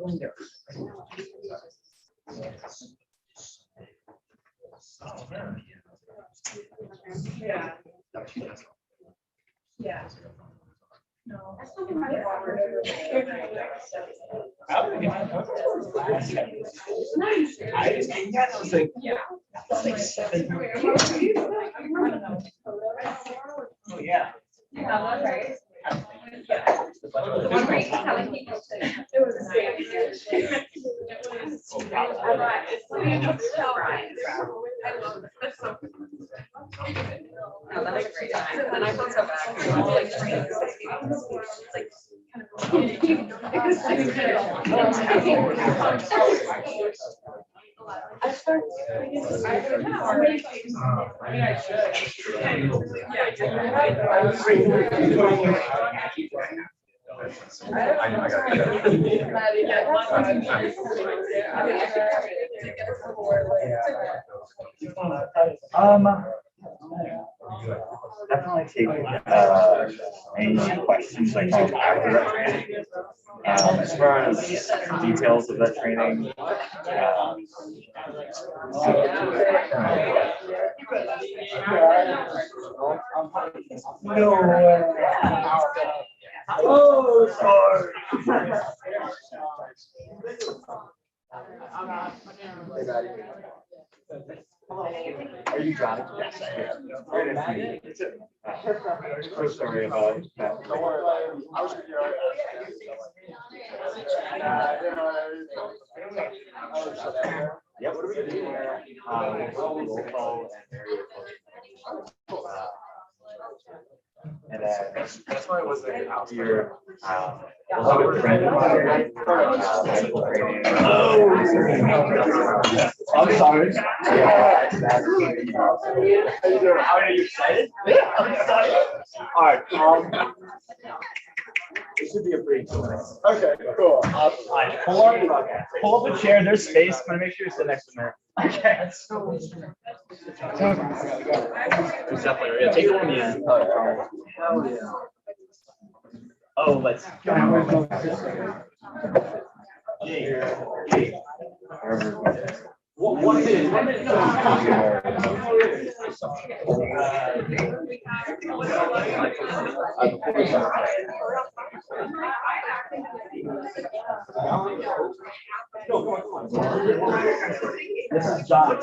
Yeah. Yeah. No. Oh yeah. Right. The one where you're telling people to. It was a same. I love it. That's so good. No, that was a great time. And I felt so bad. Because I was like training for 6 people. It's like I started. I mean, I should. Definitely take any questions I can after that training. As far as details of that training, no. Oh, sorry. Are you driving? Yes, I am. So sorry about that. Don't worry. I was yeah, what are we gonna do here? Roll call and that's why I was there out here. We'll have a friend of mine. Oh, I'm sorry. How are you excited? Yeah, I'm excited. All right. It should be a pretty cool. Okay, cool. All right, pull up a chair. There's space. I'm gonna make sure you sit next to me. Okay. There's definitely. Yeah, take it from the end. Hell yeah. Oh, let's go. One minute. This is John.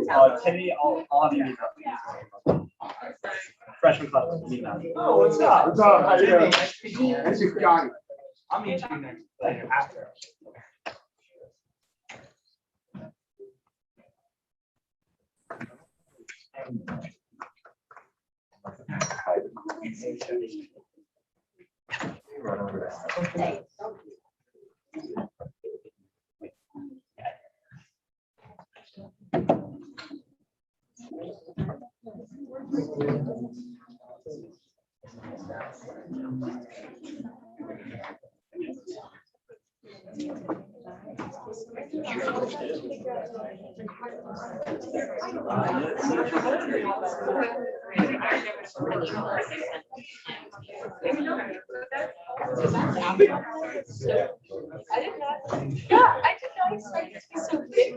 John Timmy, I'll have you meet up. Freshman class. Oh, what's up? What's up? How you doing? This is Johnny. I'll meet you next later after. I did not expect it to be so big.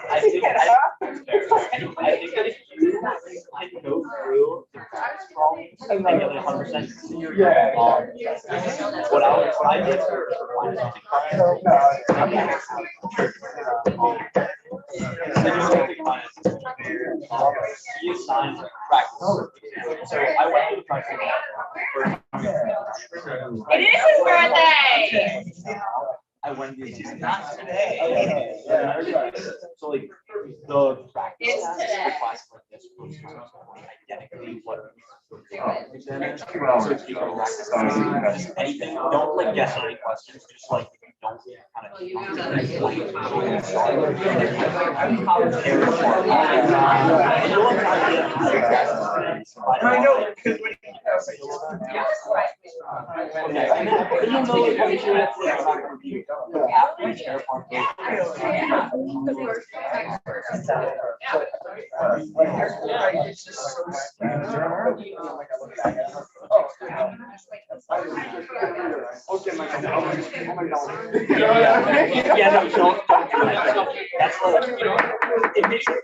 I think that if you go through and get 100%, what I did for he assigned practice. So I went to the practice. It is his birthday. I went to not today. So like the practice It's today. Class like this was identically what. It's 2 hours. Just anything, don't like guess any questions, just like don't kind of. I know, because Yeah, no, don't do it. That's what, you know, it makes it.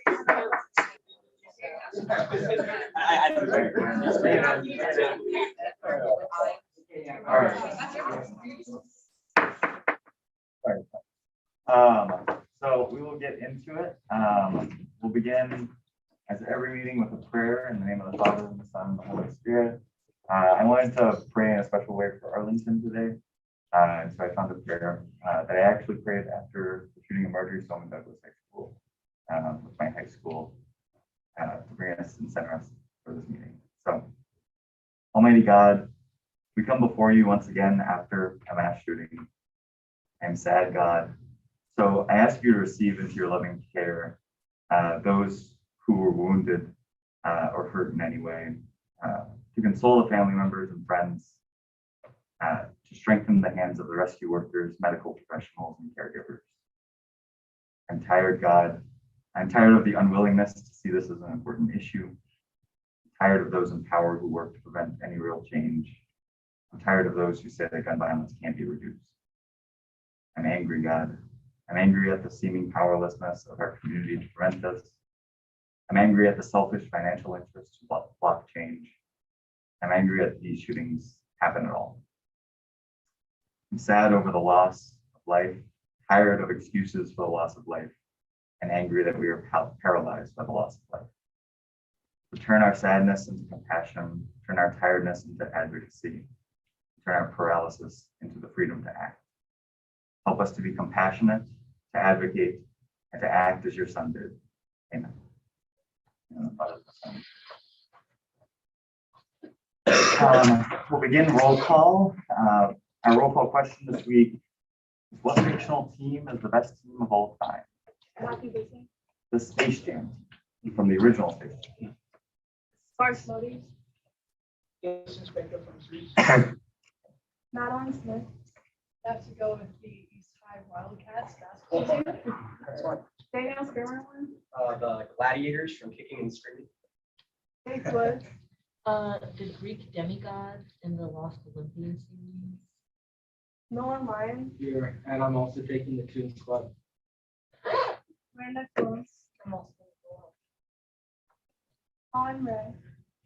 All right. So we will get into it. We'll begin as every meeting with a prayer in the name of the Father and the Son and the Holy Spirit. I wanted to pray in a special way for Arlington today. And so I found a prayer that I actually prayed after the shooting of Marjorie Stoneman Douglas High School with my high school to bring us and center us for this meeting. So, Almighty God, we come before you once again after a mass shooting. I'm sad, God. So I ask you to receive into your loving care those who were wounded or hurt in any way, to console the family members and friends, to strengthen the hands of the rescue workers, medical professionals, and caregivers. I'm tired, God. I'm tired of the unwillingness to see this as an important issue. I'm tired of those in power who work to prevent any real change. I'm tired of those who say that gun violence can't be reduced. I'm angry, God. I'm angry at the seeming powerlessness of our community to prevent this. I'm angry at the selfish financial interests to block change. I'm angry at these shootings happen at all. I'm sad over the loss of life, tired of excuses for the loss of life, and angry that we are paralyzed by the loss of life. So turn our sadness into compassion, turn our tiredness into advocacy, turn our paralysis into the freedom to act. Help us to be compassionate, to advocate, and to act as your Son did. Amen. We'll begin roll call. Our roll call question this week is: what fictional team is the best team of all time? The Space Jam team from the original Space Jam. Sparks Moody. Madeline Smith. I have to go with the East High Wildcats basketball team. Daniel Spermer one. The Gladiators from Kicking and Screaming. Jake Woods. The Greek demigods in the Lost Olympian series. Nolan Lyon. Here, and I'm also taking the Toon Squad. Miranda Close. Colin Ray.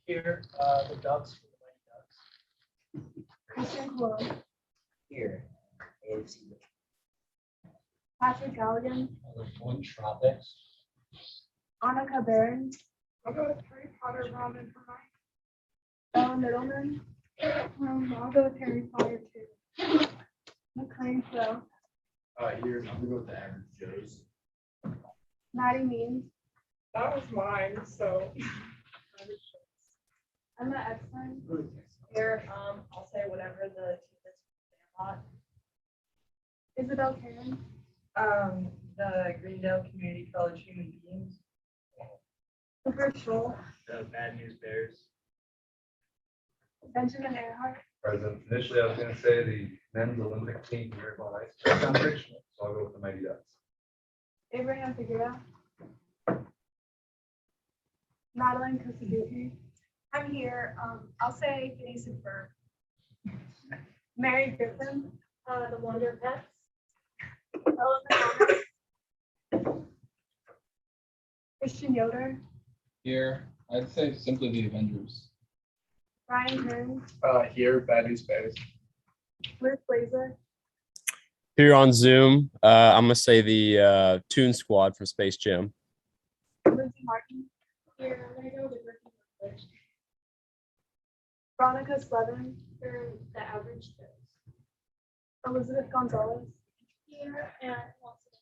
Here, the Ducks from the Mighty Ducks. Christian Cologne. Here, AFC. Patrick Galligan. The Twin Tropics. Annika Barron. I'll go with Harry Potter, Ron, and Hermione. Ella Middleman. I'll go with Harry Potter too. McLean Flo. Here, I'm gonna go with the Average Joes. Maddie Means. That was mine, so. Emma Eckstein. Here, I'll say whatever the team is a lot. Isabel Karen. The Greendale Community College Human Beings. Cooper Scholl. The Bad News Bears. Benjamin Earhart. Present. Initially, I was gonna say the men's Olympic team here at Ball Ice. That sounds fictional, so I'll go with the Mighty Ducks. Abraham Figueroa. Madeline Kusaguchi. I'm here. I'll say Phineas and Ferb. Mary Griffin. The Wonder Pets. Ellen McConnell. Christian Yoder. Here, I'd say simply the Avengers. Ryan Kearns. Here, Bad News Bears. Liz Blazer. Here on Zoom, I'm gonna say the Toon Squad from Space Jam. Lindsay Martin. Here, I'm gonna go with the Griffin Brothers. Veronica Slevin. They're the Average Joes. Elizabeth Gonzalez. Here, and also the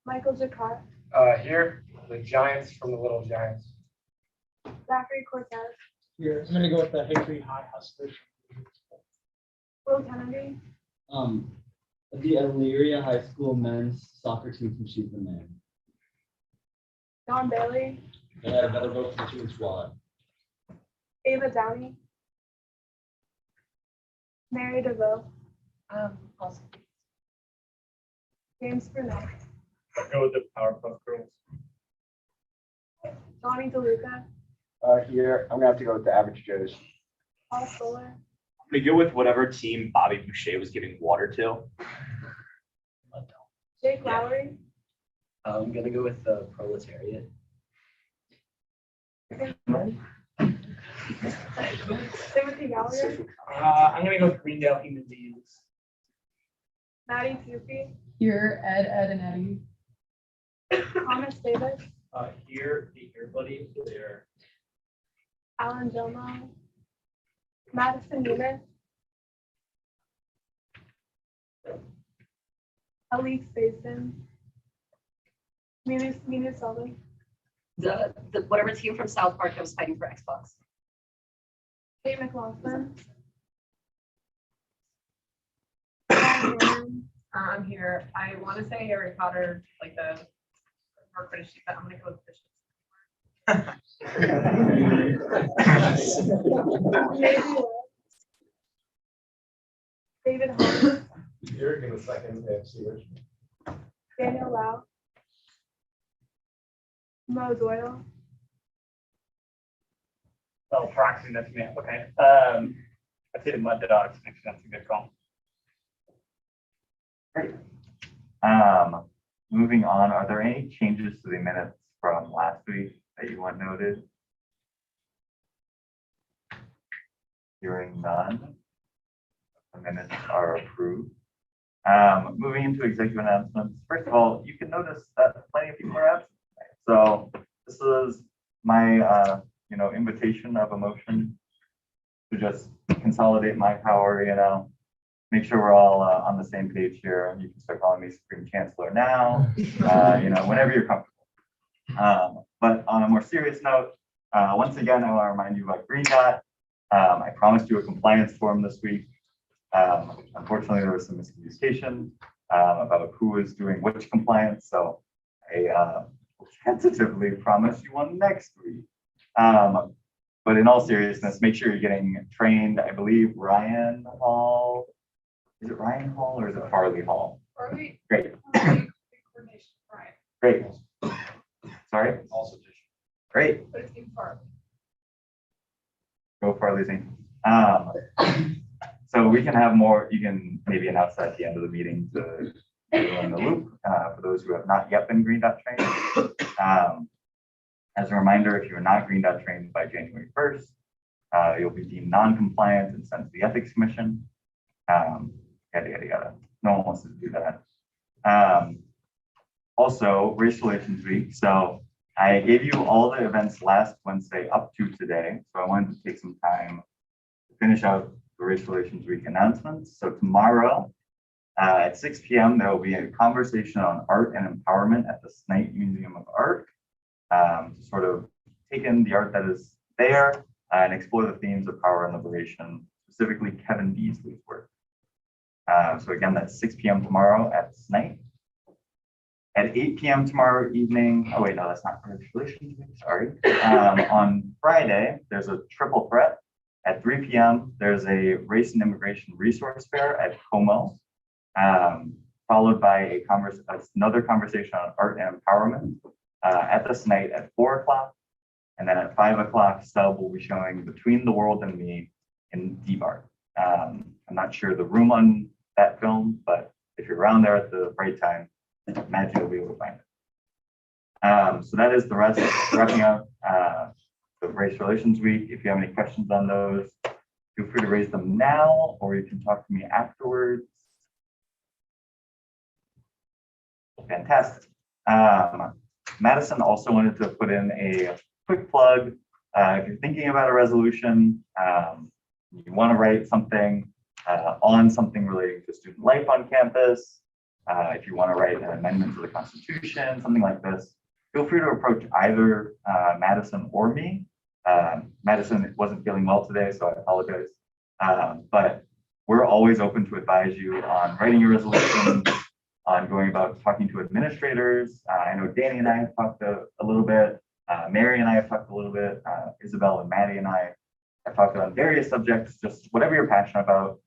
Michael Jacquard. Here, the Giants from the Little Giants. Zachary Cortez, Here, I'm gonna go with the Hickory High Huskers. Will Kennedy, The Elyria High School men's soccer team from She's the Man. Don Bailey, They had another vote for the team squad. Ava Downey, Mary DeVoe, Also. James Burnett, I'll go with the Powerpuff Girls. Donnie DeLuca, Here, I'm gonna have to go with the Average Joes. Paul Fuller, We go with whatever team Bobby Boucher was giving water to. Jake Yeah. Lowry, I'm gonna go with the Proletariat. Timothy Gallagher, I'm gonna go with Greendale Human Beings. Maddie Tupi, Here, Ed, and Eddie. Thomas Davis, Here, the Ear Buddies, there. Alan Jomo, Madison Newman, Elise Basin, Mina Sullivan, The whatever team from South Park that was fighting for Xbox. Kate McLaughlin, Ryan Warren, I'm here. I want to say Harry Potter, like the more British, but I'm gonna go with Bishop. Maisie Webb, David Holmes, You're gonna second AFC Richmond. Daniel Lau, Mo Doyle, Oh, proxy, that's me. Okay. I say the Mud Dogs. Actually, that's a good call. Great. Moving on, are there any changes to the minutes from last week that you want noted? Hearing none. The minutes are approved. Moving into executive announcements. First of all, you can notice that plenty of people are absent tonight. So this is my invitation of a motion to just consolidate my power, make sure we're all on the same page here. You can start calling me Supreme Chancellor now, whenever you're comfortable. But on a more serious note, once again, I want to remind you about Green Dot. I promised you a compliance form this week. Unfortunately, there was some miscommunication about who was doing which compliance. So I tentatively promise you one next week. But in all seriousness, make sure you're getting trained. I believe Ryan Hall. Is it Ryan Hall or is it Farley Hall? Farley. Great. Coordination, right, Great. Sorry? Also, Great. but it's in Farley. Go Farley team. So we can have more, you can maybe announce that at the end of the meeting to get in the loop for those who have not yet been Green Dot trained. As a reminder, if you're not Green Dot trained by January 1st, you'll be deemed non-compliant and sent to the Ethics Commission. Yada, yada, yada. No one wants to do that. Also, Race Relations Week. So I gave you all the events last Wednesday up to today. So I wanted to take some time to finish out the Race Relations Week announcements. So tomorrow at 6 p.m., there will be a conversation on art and empowerment at the Snite Museum of Art. To sort of take in the art that is there and explore the themes of power and liberation, specifically Kevin Beasley's work. So again, that's 6 p.m. tomorrow at Snite. At 8 p.m. tomorrow evening, oh wait, no, that's not Race Relations Week, sorry. On Friday, there's a triple threat. At 3 p.m., there's a race and immigration resource fair at Como, followed by another conversation on art and empowerment at the Snite at 4 o'clock. And then at 5 o'clock, Stub will be showing Between the World and Me in D-Bar. I'm not sure the room on that film, but if you're around there at the right time, I imagine you'll be able to find it. So that is the rest, wrapping up the Race Relations Week. If you have any questions on those, feel free to raise them now, or you can talk to me afterwards. Fantastic. Madison also wanted to put in a quick plug. If you're thinking about a resolution, you want to write something on something relating to student life on campus, if you want to write an amendment to the Constitution, something like this, feel free to approach either Madison or me. Madison wasn't feeling well today, so I apologize. But we're always open to advise you on writing your resolution, on going about talking to administrators. I know Danny and I have talked a little bit. Mary and I have talked a little bit. Isabel and Maddie and I have talked on various subjects, just whatever you're passionate about.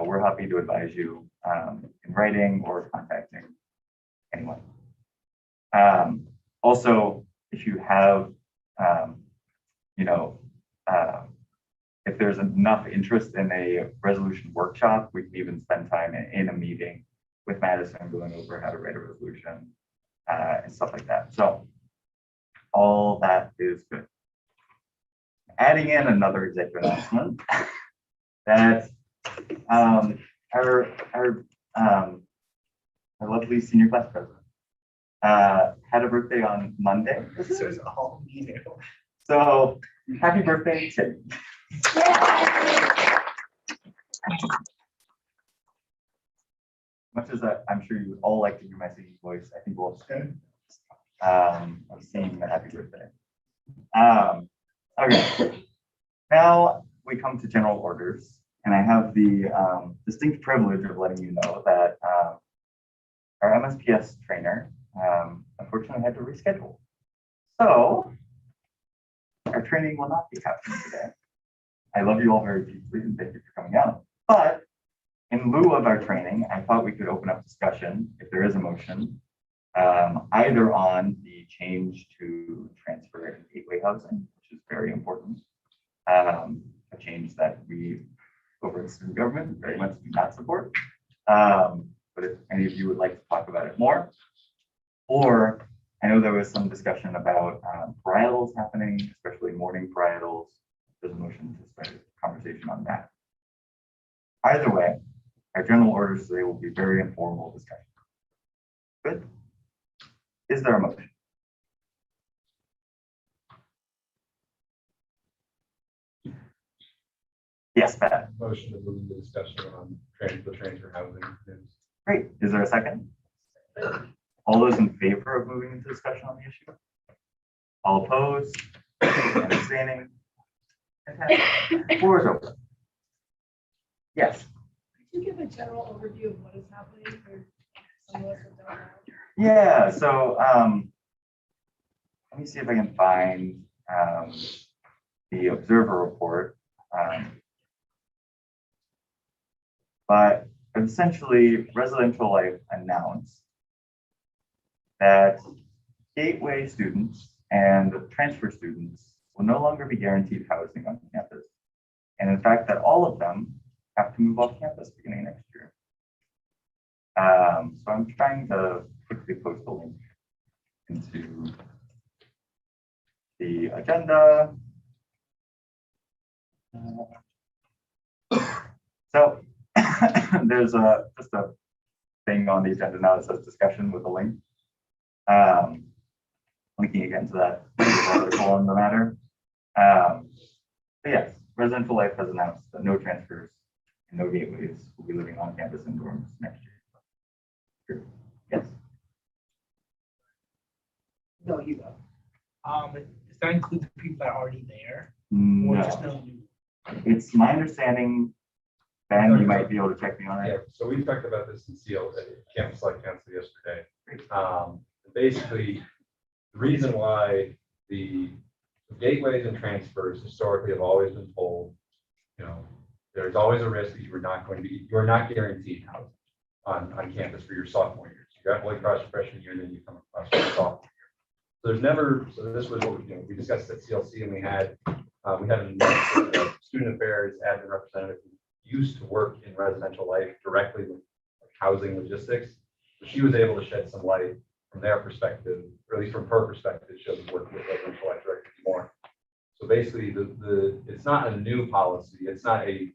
We're happy to advise you in writing or contacting anyone. Also, if you have, if there's enough interest in a resolution workshop, we can even spend time in a meeting with Madison going over how to write a resolution and stuff like that. So all that is good. Adding in another executive announcement that our lovely senior class president had a birthday on Monday. This is all new. So happy birthday, Tim. Much as I'm sure you would all like to hear my singing voice, I think we'll abstain of singing the happy birthday. Okay, now we come to general orders, and I have the distinct privilege of letting you know that our MSPS trainer unfortunately had to reschedule. So our training will not be happening today. I love you all very deeply and thank you for coming out. But in lieu of our training, I thought we could open up discussion, if there is a motion, either on the change to transfer and gateway housing, which is very important, a change that we over at student government very much do not support. But if any of you would like to talk about it more, or I know there was some discussion about parietals happening, especially morning parietals. There's a motion to start a conversation on that. Either way, our general orders today will be very informal discussion. Good. Is there a motion? Yes, Pat. Motion to move into discussion on the transfer housing. Great. Is there a second? All those in favor of moving into discussion on the issue? All opposed? And abstaining? Fantastic. Floor is open. Yes. Could you give a general overview of what is happening for some of us that don't know? Yeah, so let me see if I can find the observer report. But essentially, Residential Life announced that gateway students and transfer students will no longer be guaranteed housing on campus. And in fact, that all of them have to move off campus beginning next year. So I'm trying to quickly post a link into the agenda. So there's just a thing on the agenda now that says discussion with a link. Linking again to that article on the matter. But yes, Residential Life has announced that no transfers and no gateways will be living on campus in dorms next year. Yes. No, you go. Does that include the people that are already there? Or No. just no new? It's my understanding, Ben, you might be able to check me on Yeah, it. so we talked about this in CL at Campus Life Council yesterday. Basically, the reason why the gateways and transfers historically have always been told, there's always a risk that you are not guaranteed housing on campus for your sophomore year. So you have to wait across your freshman year, and then you come across your sophomore year. So there's never, so this was what we discussed at CLC, and we had a student affairs admin representative who used to work in Residential Life directly with housing logistics. So she was able to shed some light from their perspective, or at least from her perspective. She doesn't work with Residential Life directly anymore. So basically, it's not a new policy. It's not a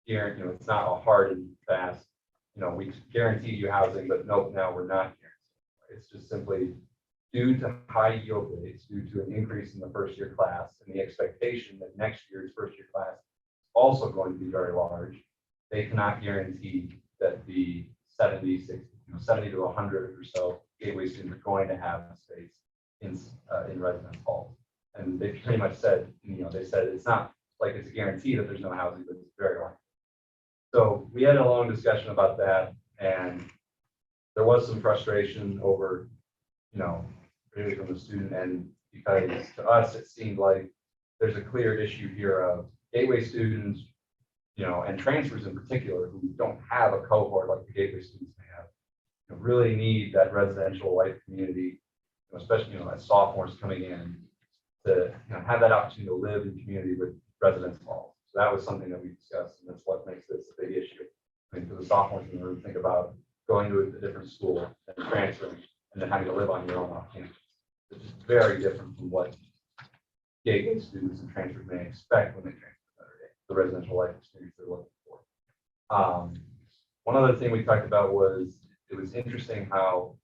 guarantee. It's not a hard and fast. We guarantee you housing, but nope, now we're not guaranteeing. It's just simply due to high yield rates, due to an increase in the first year class, and the expectation that next year's first year class is also going to be very large. They cannot guarantee that the 70 to 100 or so gateway students are going to have space in residence halls. And they pretty much said, they said it's not like it's a guarantee that there's no housing, but it's very likely. So we had a long discussion about that, and there was some frustration over, really from the student end, because to us, it seemed like there's a clear issue here of gateway students, and transfers in particular, who don't have a cohort like the gateway students may have, really need that residential life community, especially, as sophomores coming in, to have that opportunity to live in community with residence halls. So that was something that we discussed, and that's what makes this a big issue. I mean, for the sophomores in the room, think about going to a different school and transferring, and then having to live on your own off campus. It's just very different from what gateway students and transfers may expect when they transfer to Notre Dame, the residential life experience they're looking for. One other thing we talked about was, it was interesting how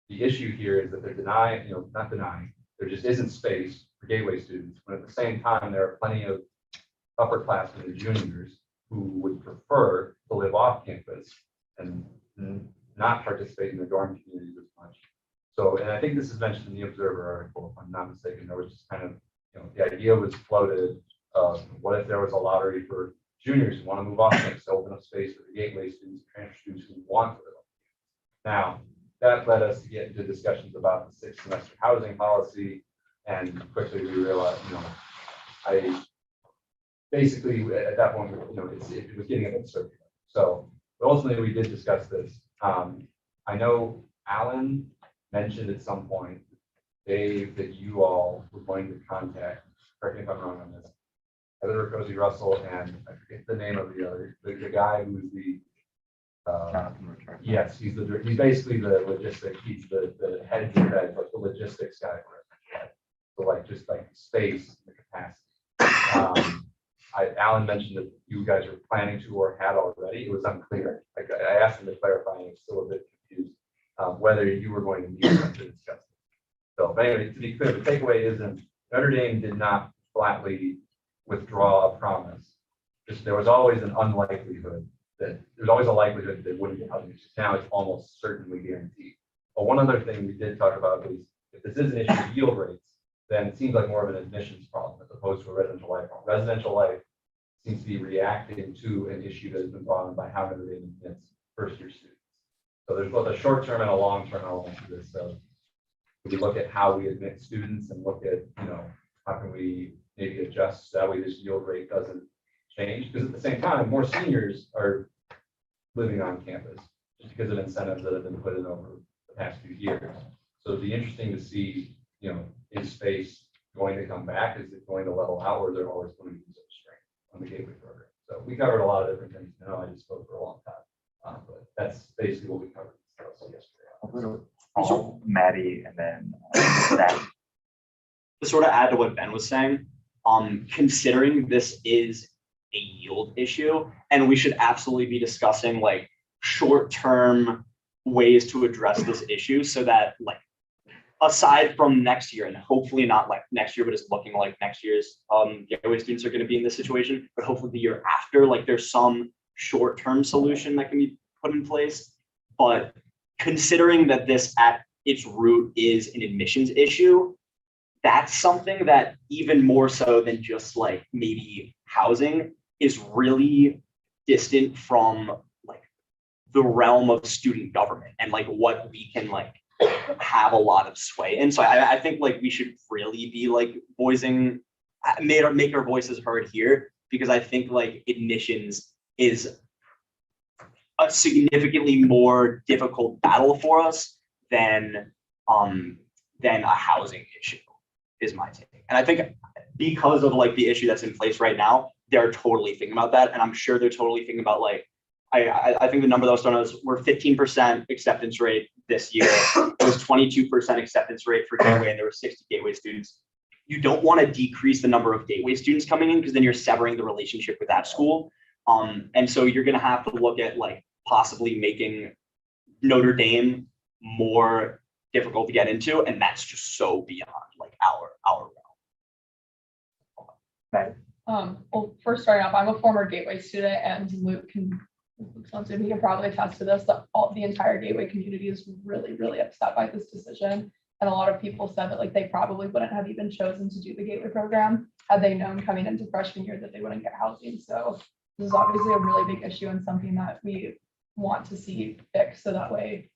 the issue here is that they're not denying, there just isn't space for gateway students, but at the same time, there are plenty of upperclassmen and juniors who would prefer to live off campus and not participate in the dorm communities as much. So, and I think this is mentioned in the Observer article, if I'm not mistaken. There was just kind of, the idea was floated of what if there was a lottery for juniors who want to move off campus to open up space for the gateway students and transfer students who want to live off campus. Now, that led us to get into discussions about the 6th semester housing policy, and quickly we realized, I basically at that point, it was getting a bit circular. So ultimately, we did discuss this. I know Alan mentioned at some point, Dave, that you all were going to contact, correct me if I'm wrong on this, Heather Cozy Russell, and I forget the name of the other, the guy who's the yes, he's basically the logistic, he's the head of that, like the logistics guy for it. So like just like space and the capacity. Alan mentioned that you guys were planning to or had already. It was unclear. Like I asked him to clarify, and it's still a bit confused whether you were going to meet with them to discuss it. So, but anyway, to be clear, the takeaway isn't Notre Dame did not flatly withdraw a promise. Just there was always an unlikelihood that there's always a likelihood that it wouldn't get housing. Now it's almost certainly guaranteed. But one other thing we did talk about was if this is an issue of yield rates, then it seems like more of an admissions problem as opposed to a residential life problem. Residential life seems to be reacting to an issue that has been brought on by how Notre Dame admits first-year students. So there's both a short-term and a long-term element to this. So we look at how we admit students and look at, how can we maybe adjust so that way this yield rate doesn't change, because at the same time, more seniors are living on campus just because of incentives that have been put in over the past few years. So it'd be interesting to see, is space going to come back? Is it going to level out, or is there always going to be some strain on the gateway program? So we covered a lot of different things. I just spoke for a long time, but that's basically what we covered yesterday. Paul, Maddie, and then Zach. To sort of add to what Ben was saying, considering this is a yield issue, and we should absolutely be discussing like short-term ways to address this issue so that like aside from next year, and hopefully not like next year, but it's looking like next year's gateway students are going to be in this situation, but hopefully the year after, like there's some short-term solution that can be put in place. But considering that this at its root is an admissions issue, that's something that even more so than just like maybe housing is really distant from like the realm of student government and like what we can like have a lot of sway in. So I think like we should really be like make our voices heard here, because I think like admissions is a significantly more difficult battle for us than a housing issue, is my take. And I think because of like the issue that's in place right now, they're totally thinking about that. And I'm sure they're totally thinking about like, I think the number that was thrown out was we're 15% acceptance rate this year. It was 22% acceptance rate for gateway, and there were 60 gateway students. You don't want to decrease the number of gateway students coming in, because then you're severing the relationship with that school. And so you're going to have to look at like possibly making Notre Dame more difficult to get into, and that's just so beyond like our realm. Well, first starting off, I'm a former gateway student, and Luke's on Zoom, he can probably attest to this, that the entire gateway community is really, really upset by this decision. And a lot of people said that like they probably wouldn't have even chosen to do the gateway program had they known coming into freshman year that they wouldn't get housing. So this is obviously a really big issue and something that we want to see fixed so that way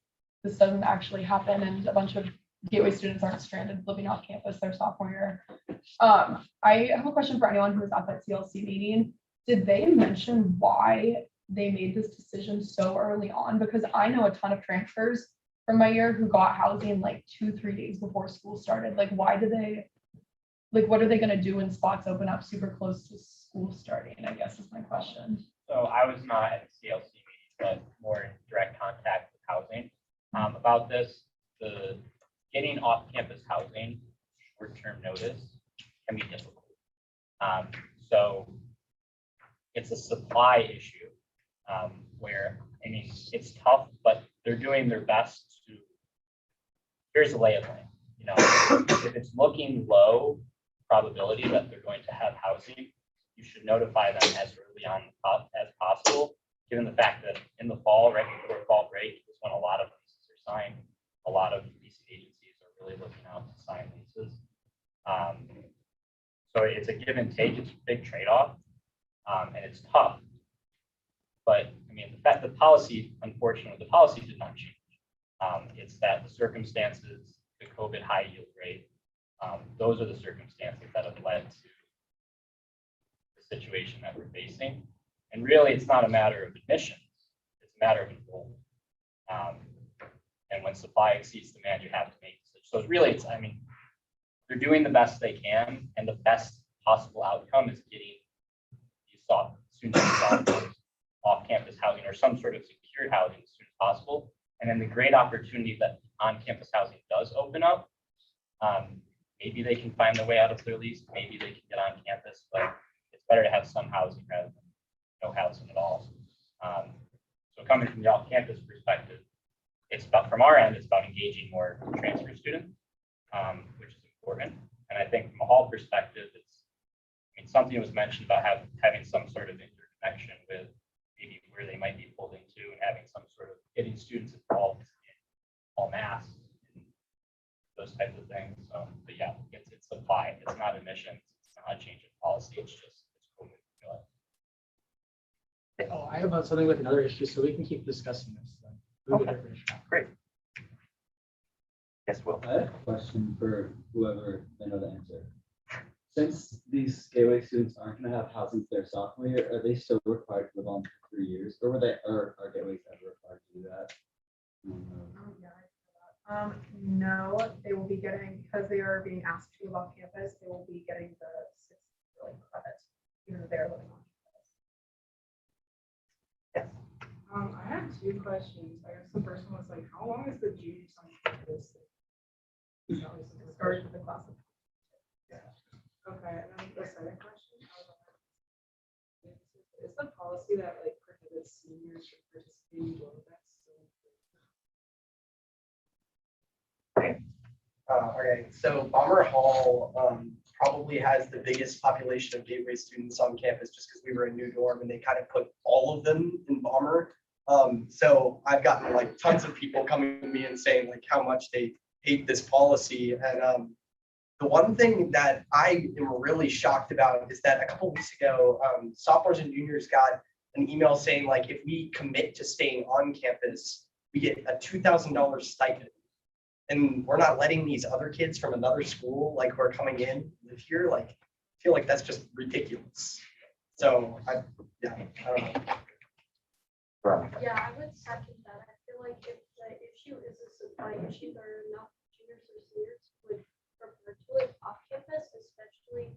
this doesn't actually happen and a bunch of gateway students aren't stranded living off campus their sophomore year. I have a question for anyone who was at that TLC meeting. Did they mention why they made this decision so early on? Because I know a ton of transfers from my year who got housing like 2-3 days before school started. Like, why do they, like, what are they gonna do when spots open up super close to school starting, I guess is my question. So I was not at the CLC meeting, but more in direct contact with housing about this. The getting off-campus housing, short-term notice, can be difficult. So it's a supply issue where, I mean, it's tough, but they're doing their best to, here's the lay of land. You know, if it's looking low probability that they're going to have housing, you should notify them as early on as possible, given the fact that in the fall, right before fall break, is when a lot of leases are signed. A lot of leasing agencies are really looking out to sign leases. So it's a give and take, it's a big trade-off, and it's tough. But I mean, the policy, unfortunately, the policy did not change. It's that the circumstances, the COVID high yield rate, those are the circumstances that have led to the situation that we're facing. And really, it's not a matter of admissions, it's a matter of enrollment. And when supply exceeds demand, you have to make decisions. So it's, I mean, they're doing the best they can, and the best possible outcome is getting these students off-campus housing or some sort of secure housing as soon as possible. And then the great opportunity that on-campus housing does open up, maybe they can find their way out of their lease, maybe they can get on campus, but it's better to have some housing rather than no housing at all. So coming from the off-campus perspective, it's about, from our end, it's about engaging more transfer students, which is important. And I think from a hall perspective, I mean, something was mentioned about having some sort of interconnection with maybe where they might be pulled into and having some sort of getting students involved in all mass, and those types of things. So, but yeah, it's supply. It's not admissions. It's not a change in policy. It's just it's COVID. Oh, I have something with another issue, so we can keep discussing this. Okay. Great. Yes, Will. I have a question for whoever may know the answer. Since these gateway students aren't going to have housing their sophomore year, are they still required to live on for 3 years, or are gateways ever required to do that? No, they will be getting, because they are being asked to live off campus, they will be getting the 6 credit, even though they're living on Yes. I had 2 questions. I guess the first one was like, how long is the junior summer campus? or the class. Okay, and then the second question, is the policy that like prohibits seniors from participating in dorm events? Okay, so Bomber Hall probably has the biggest population of gateway students on campus just because we were a new dorm and they kind of put all of them in Bomber. So I've gotten like tons of people coming to me and saying like how much they hate this policy. And the one thing that I am really shocked about is that a couple of weeks ago, sophomores and juniors got an email saying like if we commit to staying on campus, we get a $2,000 stipend. And we're not letting these other kids from another school, like who are coming in live here, like I feel like that's just ridiculous. So I don't know. Yeah, I would second that. I feel like if the issue is a supply issue, there are enough juniors or seniors who would prefer to live off campus, especially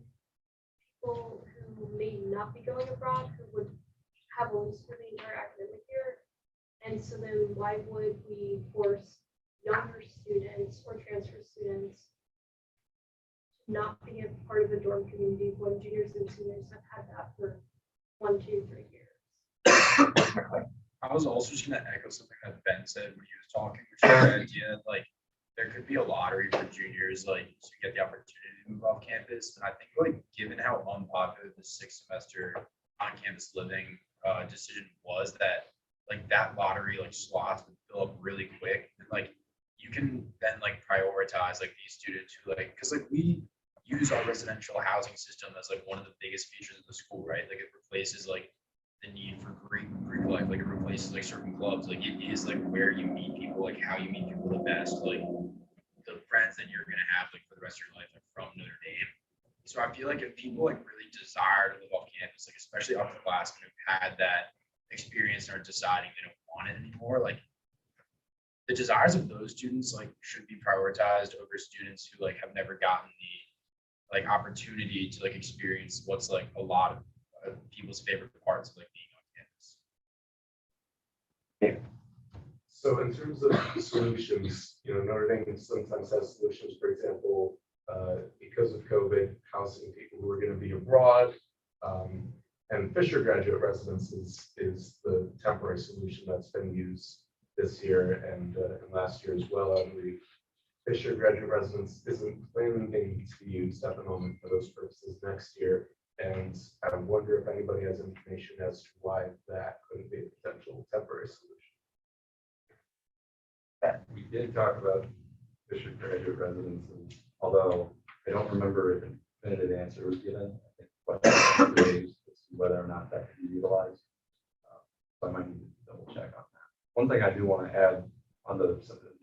people who may not be going abroad, who would have a lease for the entire academic year. And so then why would we force younger students or transfer students to not be a part of the dorm community when juniors and seniors have had that for 1, 2, 3 years? I was also just going to echo something that Ben said when he was talking, which is the idea like there could be a lottery for juniors, like to get the opportunity to move off campus. And I think like given how unpopular the 6th semester on campus living decision was, that like that lottery like slots would fill up really quick. And like you can then like prioritize like these students who like, because like we use our residential housing system as like one of the biggest features of the school, right? Like it replaces like the need for Greek life, like it replaces like certain clubs, like it is like where you meet people, like how you meet people the best, like the friends that you're gonna have like for the rest of your life, like from Notre Dame. So I feel like if people like really desire to live off campus, like especially upperclassmen who've had that experience and are deciding they don't want it anymore, like the desires of those students like should be prioritized over students who like have never gotten the like opportunity to like experience what's like a lot of people's favorite parts of like being on campus. So in terms of solutions, Notre Dame sometimes has solutions, for example, because of COVID, housing people who are going to be abroad, and Fisher graduate residences is the temporary solution that's been used this year and last year as well. I believe Fisher graduate residence isn't planning to be used at the moment for those purposes next year. And I wonder if anybody has information as to why that couldn't be a potential temporary solution. We did talk about Fisher graduate residences, although I don't remember if a definitive answer was given. I think whether or not that can be utilized. So I might need to double check on that. One thing I do want to add on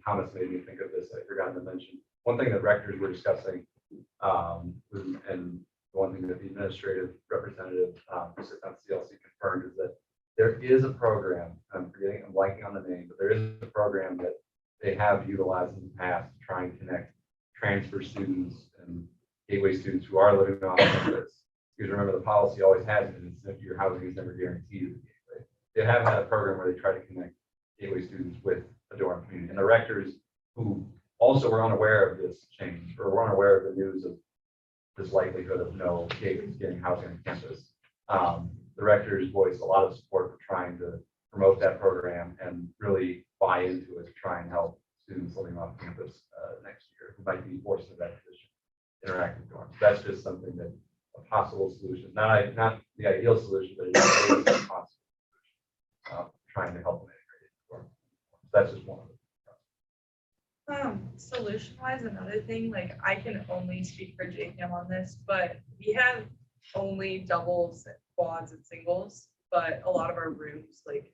Thomas made me think of this, I forgot to mention. One thing that rectors were discussing, and the one thing that the administrative representative who sits on CLC confirmed is that there is a program, I'm blanking on the name, but there is a program that they have utilized in the past to try and connect transfer students and gateway students who are living off campus. Because remember, the policy always has been that your housing is never guaranteed at the gateway. They have had a program where they try to connect gateway students with a dorm community. And the rectors who also were unaware of this change or were unaware of the news of this likelihood of no gateways getting housing on campus, the rectors voiced a lot of support for trying to promote that program and really buy into it to try and help students living off campus next year who might be forced into that position, interactive dorms. That's just something that a possible solution, not the ideal solution, but it's a possible solution, trying to help them integrate it. So that's just one of them. Solution wise, another thing, like I can only speak for JPM on this, but we have only doubles, quads, and singles, but a lot of our rooms like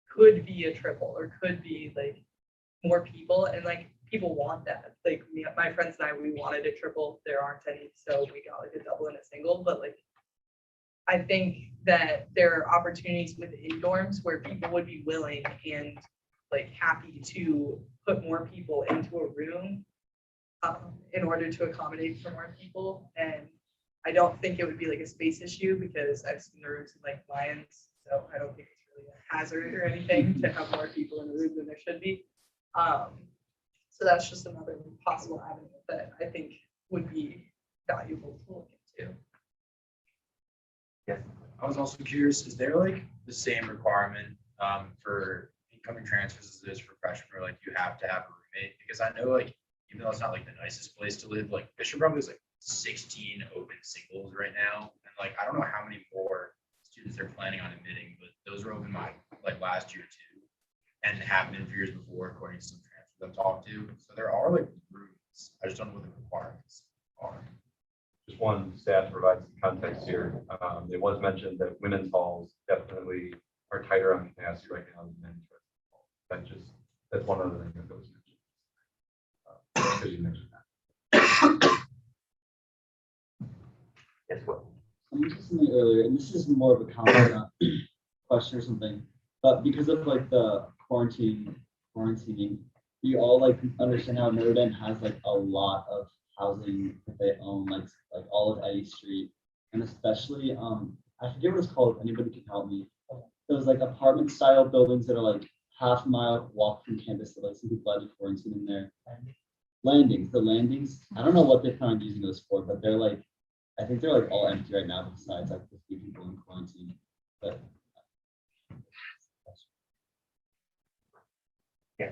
could be a triple or could be like more people, and like people want that. Like my friends and I, we wanted a triple. There aren't any, so we got like a double and a single. But like I think that there are opportunities within dorms where people would be willing and like happy to put more people into a room in order to accommodate for more people. And I don't think it would be like a space issue because I've seen the rooms in like Lions, so I don't think it's really a hazard or anything to have more people in the room than there should be. So that's just another possible avenue that I think would be valuable to look into. Yes. I was also curious, is there like the same requirement for incoming transfers as it is for freshmen, where like you have to have a roommate? Because I know like even though it's not like the nicest place to live, like Bishop probably has like 16 open singles right now, and like I don't know how many more students they're planning on admitting, but those were open like last year too, and have been for years before, according to some transfers I've talked to. So there are like rooms. I just don't know what the requirements are. Just one stat to provide some context here. It was mentioned that women's halls definitely are tighter on capacity right now than men's. That's one other thing that goes mentioned. You mentioned that. Yes, what? Someone said something earlier, and this is more of a comment question or something, but because of like the quarantining, you all like understand how Notre Dame has like a lot of housing that they own, like all of Eddy Street, and especially I forget what it's called. If anybody can help me. Those like apartment style buildings that are like half a mile walk from campus that like some people had to quarantine in there. Landings, the landings. I don't know what they plan on using those for, but they're like, I think they're like all empty right now besides like 50 people in quarantine. But yeah.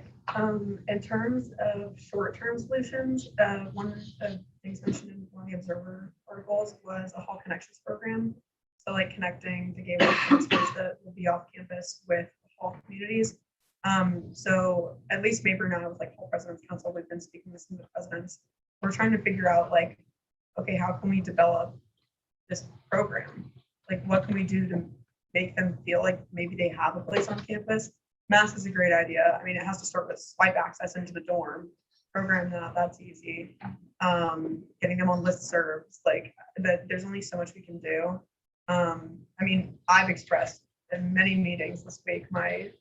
In terms of short-term solutions, one of the things mentioned in one of the Observer articles was a hall connections program. So like connecting the gateway transfers that will be off campus with hall communities. So at least Mabry and I with like whole president's council, we've been speaking with some of the presidents. We're trying to figure out like, okay, how can we develop this program? Like, what can we do to make them feel like maybe they have a place on campus? Mass is a great idea. I mean, it has to start with swipe access into the dorm. Program that's easy. Getting them on listservs, like that. There's only so much we can do. I mean, I've expressed in many meetings this week my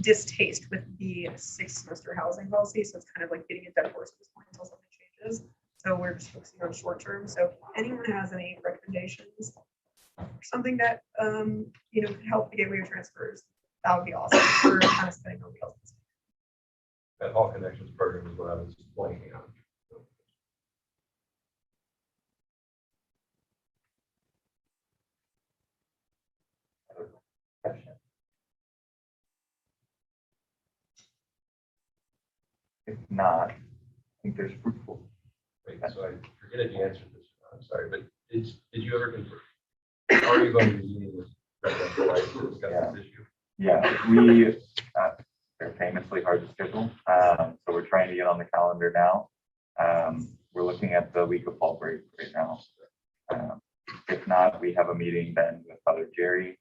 distaste with the 6th semester housing policy. So it's kind of like getting a dead horse at this point until something changes. So we're just focusing on short term. So if anyone has any recommendations, something that you know, could help the gateway transfers, that would be awesome. We're kind of spinning on wheels. That Hall Connections program is what I was blanking on. If not, I think there's fruitful. Wait, so I forget if you answered this. I'm sorry, but did you ever confirm? Are you going to be meeting with residential rights to discuss this issue? Yeah, we, they're famously hard to schedule. So we're trying to get on the calendar now. We're looking at the week of fall break right now. If not, we have a meeting then with Father Jerry,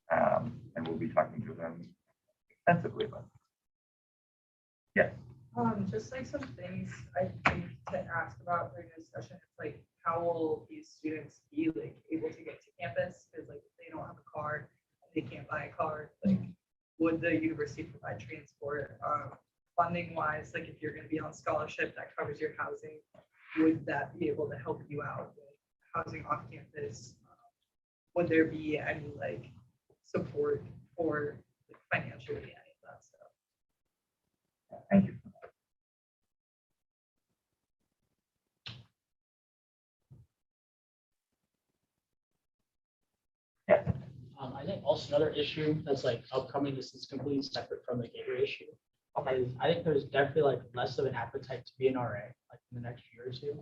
and we'll be talking to them extensively about it. Yes. Just like some things I think to ask about during this session, it's like, how will these students be like able to get to campus? Because like if they don't have a card, they can't buy a card. Like, would the university provide transport? Funding wise, like if you're going to be on scholarship that covers your housing, would that be able to help you out with housing off campus? Would there be any like support for like, financially any of that stuff? Thank you. I think also another issue that's like upcoming, this is completely separate from the gateway issue. Is I think there's definitely like less of an appetite to be an RA like in the next year or two.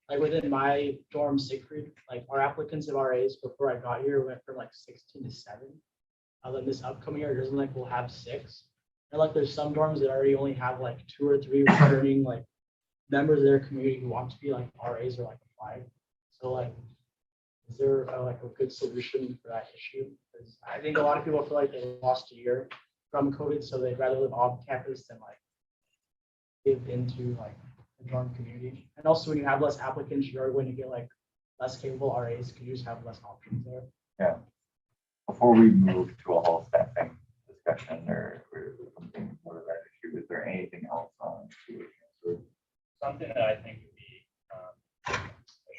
Like within my dorm Siegfried, like our applicants of RAs before I got here went from like 16 to 7. Then this upcoming year, it doesn't like we'll have 6. And like there's some dorms that already only have like 2 or 3 returning like members of their community who want to be like RAs or like applied. So like, is there like a good solution for that issue? Because I think a lot of people feel like they lost a year from COVID, so they'd rather live off campus than like live into like the dorm community. And also, when you have less applicants, you're going to get like less capable RAs because you just have less options there. Yeah. Before we move to a whole staffing discussion or something more of that issue, is there anything else on to Something that I think would be a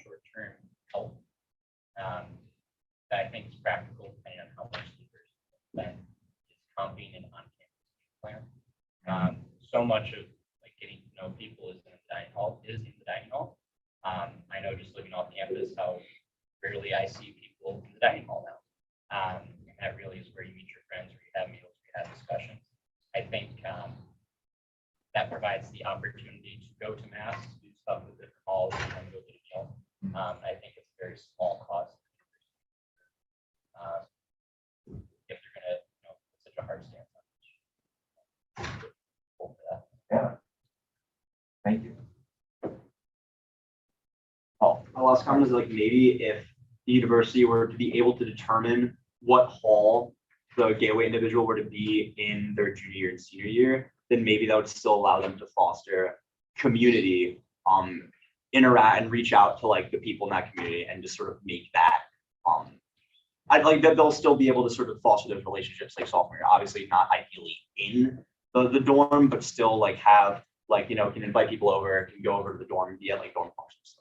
short-term help that I think is practical depending on how much speakers spend is comping an on-campus plan. So much of like getting to know people is in the dining hall. I know just living off campus how rarely I see people in the dining hall now. And that really is where you meet your friends, where you have meals, where you have discussions. I think that provides the opportunity to go to mass, to do stuff with different halls, and go get a meal. I think it's a very small cost. If they're gonna, put such a hard stance on it. Yeah. Thank you. My last comment is like maybe if the university were to be able to determine what hall the gateway individual were to be in their junior year and senior year, then maybe that would still allow them to foster community, interact and reach out to like the people in that community and just sort of make that I'd like that they'll still be able to sort of foster those relationships like sophomore year, obviously not ideally in the dorm, but still like have like, can invite people over, can go over to the dorm and be at like dorm functions.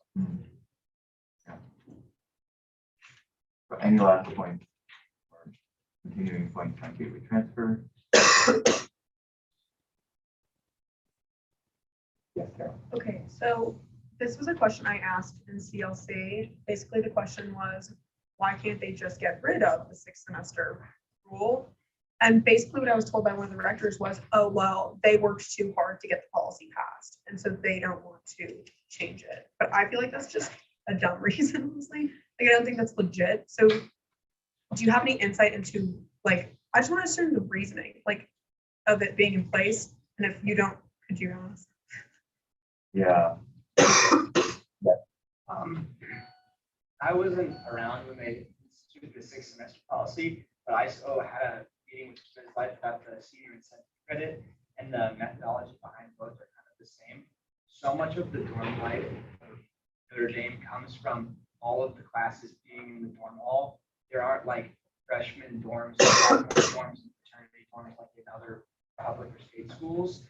So any last points or continuing points on gateway transfer? Yes, Carol. Okay, so this was a question I asked in CLC. Basically, the question was, why can't they just get rid of the 6th semester rule? And basically what I was told by one of the directors was, oh, well, they worked too hard to get the policy passed. And so they don't want to change it. But I feel like that's just a dumb reason, honestly. Like, I don't think that's legit. So do you have any insight into, like, I just want to assume the reasoning. Like, of it being in place? And if you don't, could you ask? Yeah. I wasn't around when they instituted the 6th semester policy, but I still had a meeting with Ms. Life about the senior incentive credit, and the methodology behind both are kind of the same. So much of the dorm life of Notre Dame comes from all of the classes being in the dorm hall. There aren't like freshman dorms, sophomore dorms, and fraternity dorms like in other public or state schools,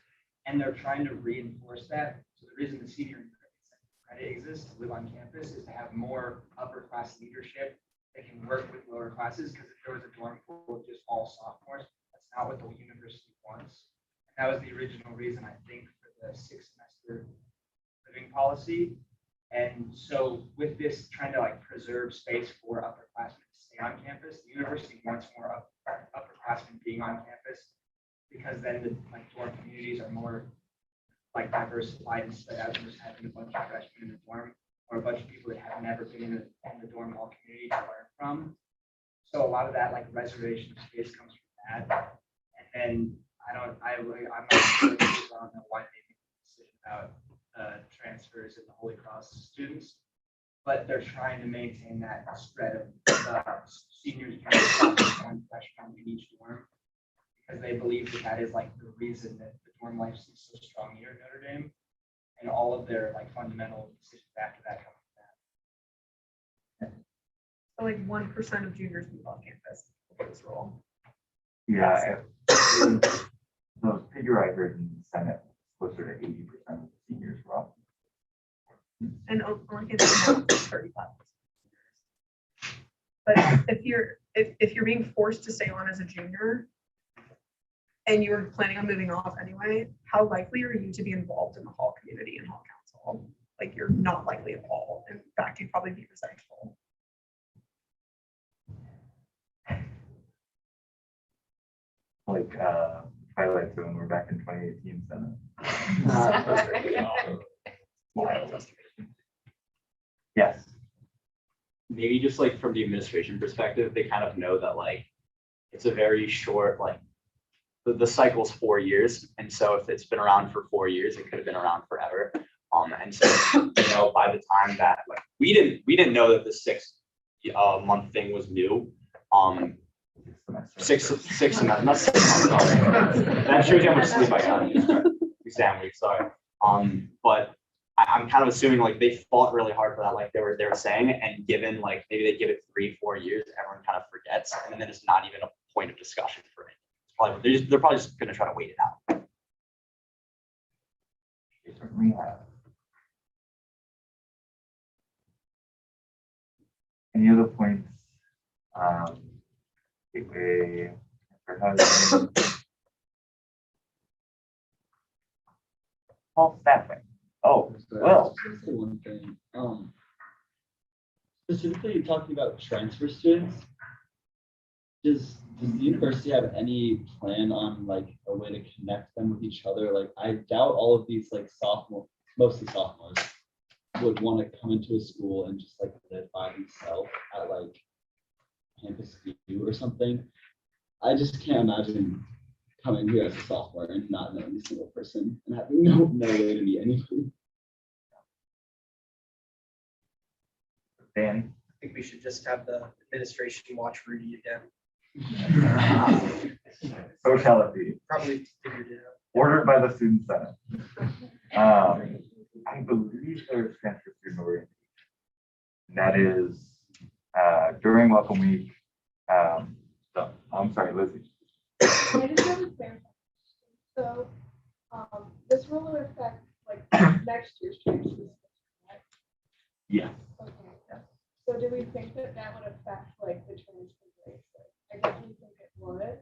and they're trying to reinforce that. So the reason the senior credit exists to live on campus is to have more upper class leadership that can work with lower classes, because if there was a dorm full of just all sophomores, that's not what the university wants. And that was the original reason, I think, for the 6th semester living policy. And so with this trying to like preserve space for upperclassmen to stay on campus, the university wants more upperclassmen being on campus, because then the like dorm communities are more like diversified and spread out than just having a bunch of freshmen in the dorm, or a bunch of people that have never been in the dorm hall community to learn from. So a lot of that like reservation of space comes from that. And then I'm not sure, I don't know why they made the decision about transfers and the Holy Cross students, but they're trying to maintain that spread of seniors and freshmen in each dorm, because they believe that that is like the reason that the dorm life is so strong here at Notre Dame, and all of their like fundamental decisions after that come from that. So like 1% of juniors move off campus for this role. Yeah. Those figure I heard in the Senate, closer to 80% of the seniors were off. And only gets 35%. But if you're being forced to stay on as a junior and you're planning on moving off anyway, how likely are you to be involved in the hall community and hall council? Like, you're not likely at all. In fact, you'd probably be resentful. Like Twilight Zone, we're back in 2018 Senate. Yes. Maybe just like from the administration perspective, they kind of know that like it's a very short, like the cycle's 4 years. And so if it's been around for 4 years, it could have been around forever. And so, by the time that like we didn't know that the 6 month thing was new. 6 semesters, not 6 months. Sorry. That shows you how much sleep I got in this exam week. Sorry. But I'm kind of assuming like they fought really hard for that, like they were saying, and given like maybe they give it 3-4 years, everyone kind of forgets, and then it's not even a point of discussion for it. It's probably they're probably just going to try to wait it out. They certainly have. Any other points? Gateway, all staffing. Oh, well. Say one thing. Specifically talking about transfer students, does the university have any plan on like a way to connect them with each other? Like, I doubt all of these like mostly sophomores, would want to come into a school and just like live by themselves at like campus view or something. I just can't imagine coming here as a sophomore and not knowing a single person and having no way to meet anybody. Dan? I think we should just have the administration watch Rudy again. So shall it be. Probably figured it out. Ordered by the student senate. I believe there's transfer student orientation. And that is during welcome week. I'm sorry, Lizzie. I just have a clarifying. So this rule will affect like next year's transfers. Yeah. Okay. So do we think that would affect like the transfer rates? I definitely think it would.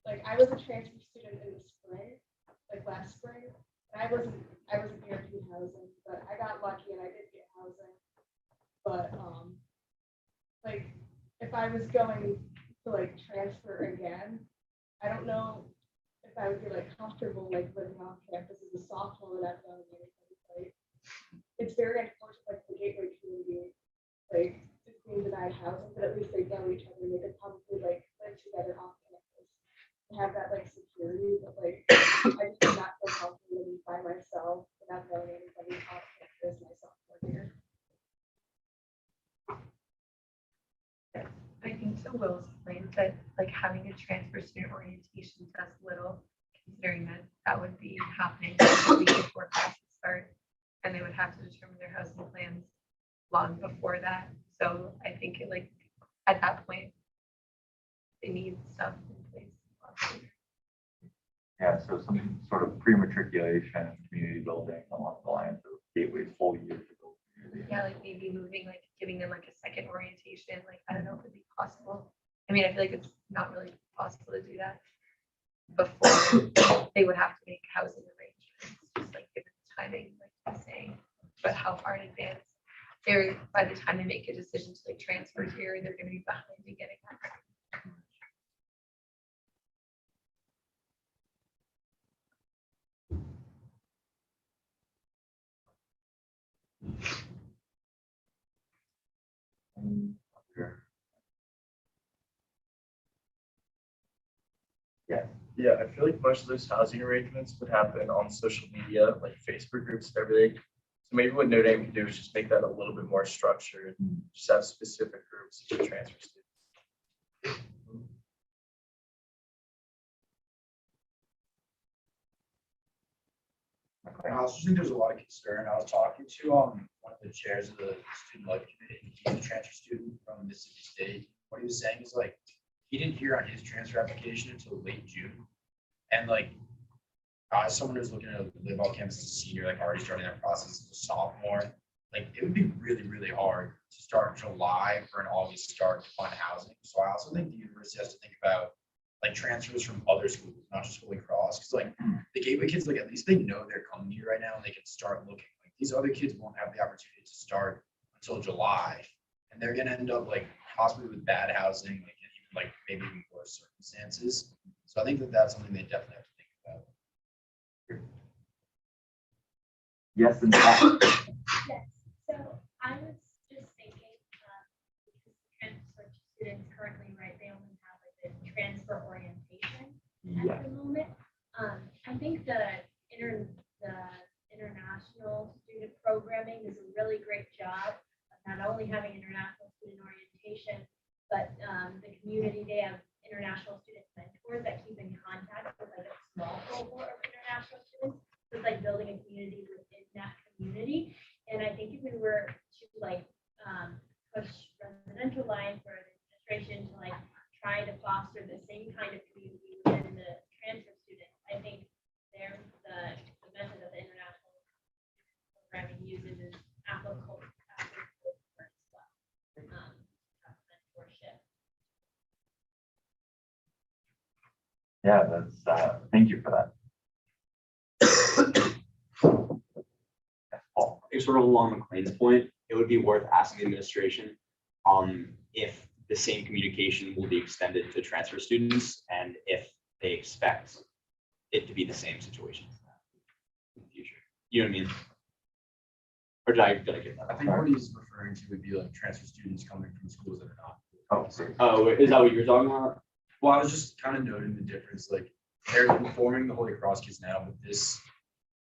Like, I was a transfer student in the spring, like last spring, and I wasn't guaranteed housing, but I got lucky and I did get housing. But like if I was going to like transfer again, I don't know if I would be like comfortable like living off campus as a sophomore without knowing anything. Like, it's very unfortunate, like the Gateway community, like is being denied housing, but at least they know each other and they could probably like live together off campus and have that like security. security, but like, I just did not feel comfortable to be by myself without knowing anybody off campus my sophomore year. I think to Will's point that like having a transfer student orientation does little, considering that that would be happening the week before classes start, and they would have to determine their housing plans long before that. So I think it, like at that point, they need stuff in place. Yeah, so some sort of pre-matriculation, community building along the lines of Gateway's whole year to build community. Yeah, like maybe moving, like giving them like a second orientation, like I don't know if it'd be possible. I mean, I feel like it's not really possible to do that before they would have to make housing arrangements, just like given the timing, like I was saying, but how far in advance they're, by the time they make a decision to like transfer here, they're gonna be behind in getting that. Yeah. Yeah, I feel like most of those housing arrangements would happen on social media, like Facebook groups and everything. So maybe what Notre Dame can do is just make that a little bit more structured, just have specific groups for transfer students. I also think there's a lot of concern. I was talking to one of the chairs of the student life committee. He's a transfer student from Mississippi State. What he was saying is like he didn't hear on his transfer application until late June. And like as someone who's looking to live off campus as a senior, like already starting that process as a sophomore, like it would be really, really hard to start in July for an August start to find housing. So I also think the university has to think about like transfers from other schools, not just Holy Cross, because like the Gateway kids, like at least they know they're coming here right now and they can start looking. Like these other kids won't have the opportunity to start until July, and they're gonna end up like possibly with bad housing, like and even like maybe even worse circumstances. So I think that that's something they definitely have to think about. Yes, and no. Yes, so I was just thinking, because transfer students currently, right, they only have like the transfer orientation at the moment. I think the international student programming is a really great job of not only having international student orientation, but the community, they have international student mentors that keep in contact with like a small cohort of international students. So it's like building a community within that community. And I think if we were to like push residential line for the administration to like try to foster the same kind of community within the transfer students, I think there's the method of the international programming uses is applicable as well. Mentorship. Yeah, that's thank you for that. I think sort of along McLean's point, it would be worth asking the administration if the same communication will be extended to transfer students and if they expect it to be the same situation in the future. You know what I mean? Or did I get that? I think what he's referring to would be like transfer students coming from schools that are not. Oh, is that what you're talking about? Well, I was just kind of noting the difference, like they're informing the Holy Cross kids now, but this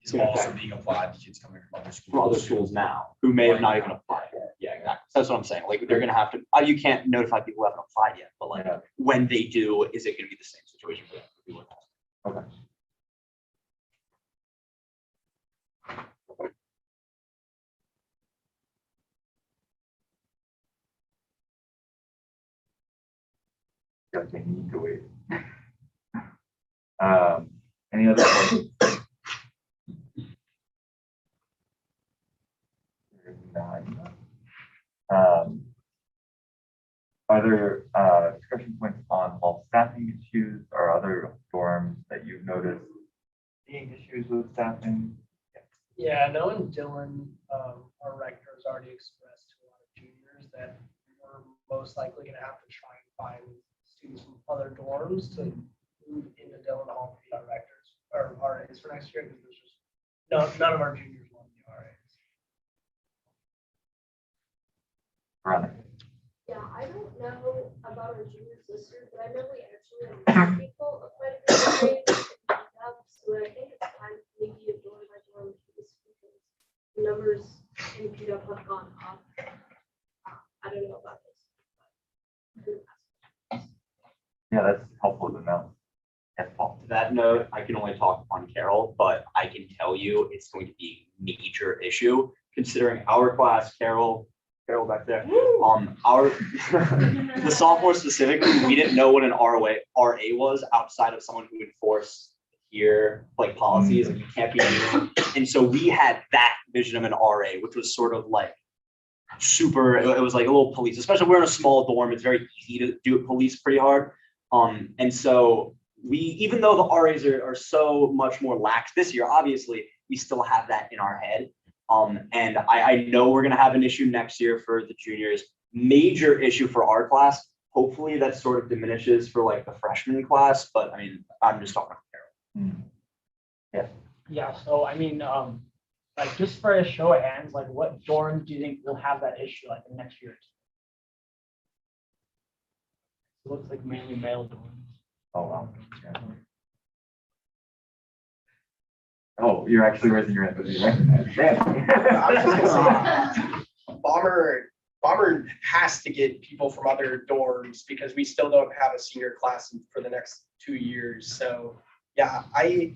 is also being applied to kids coming from other schools. From other schools now, who may have not even applied yet. Yeah, exactly. That's what I'm saying. Like they're gonna have to, you can't notify people who haven't applied yet, but like when they do, is it gonna be the same situation for them? Okay. Guys may need to wait. Any other questions? Are there discussion points on hall staffing issues or other dorms that you've noticed seeing issues with staffing? Yeah, knowing Dylan, our rector has already expressed to a lot of juniors that we're most likely gonna have to try and find students from other dorms to move into Dylan Hall to be our rectors or RAs for next year, because there's just none of our juniors want to be RAs. Right. Yeah, I don't know about our juniors this year, but I know we actually had more people apply to be RAs but I think it's time maybe a dorm by dorm because the numbers in PW have gone up. I don't know about this. Yeah, that's helpful to know. Yes, Paul. To that note, I can only talk on Carol, but I can tell you it's going to be a major issue considering our class, Carol back there. Our the sophomore specifically, we didn't know what an RA was outside of someone who enforced here like policies and you can't be new. And so we had that vision of an RA, which was sort of like super. It was like a little police, especially we're in a small dorm. It's very easy to do police pretty hard. And so we, even though the RAs are so much more lax this year, obviously we still have that in our head. And I know we're gonna have an issue next year for the juniors, major issue for our class. Hopefully that sort of diminishes for like the freshman class, but I mean, I'm just talking about Carol. Yeah, so I mean, like just for a show of hands, like what dorm do you think will have that issue like in next year? It looks like mainly male dorms. Oh, wow. Yeah. Oh, you're actually raising your hand, but you recognize. I was just gonna say, Bomber has to get people from other dorms because we still don't have a senior class for the next 2 years. So yeah, I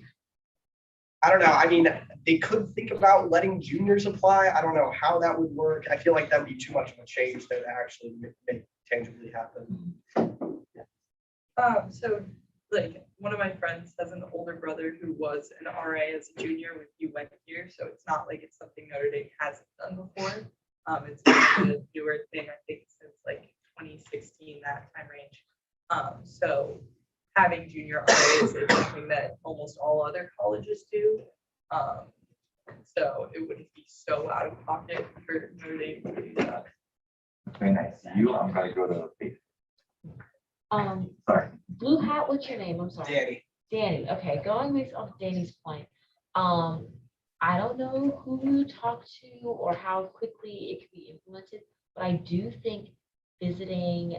don't know. I mean, they could think about letting juniors apply. I don't know how that would work. I feel like that'd be too much of a change that actually make tangibly happen. So like one of my friends has an older brother who was an RA as a junior when he went here. So it's not like it's something Notre Dame hasn't done before. It's been a newer thing, I think, since like 2016, that time range. So having junior RAs is something that almost all other colleges do. So it wouldn't be so out of pocket for Notre Dame to do that. Very nice. I'm gonna go to Facebook. Sorry. Blue hat, what's your name? I'm sorry. Danny. Danny, okay, going based off Danny's point. I don't know who you talk to or how quickly it could be implemented, but I do think visiting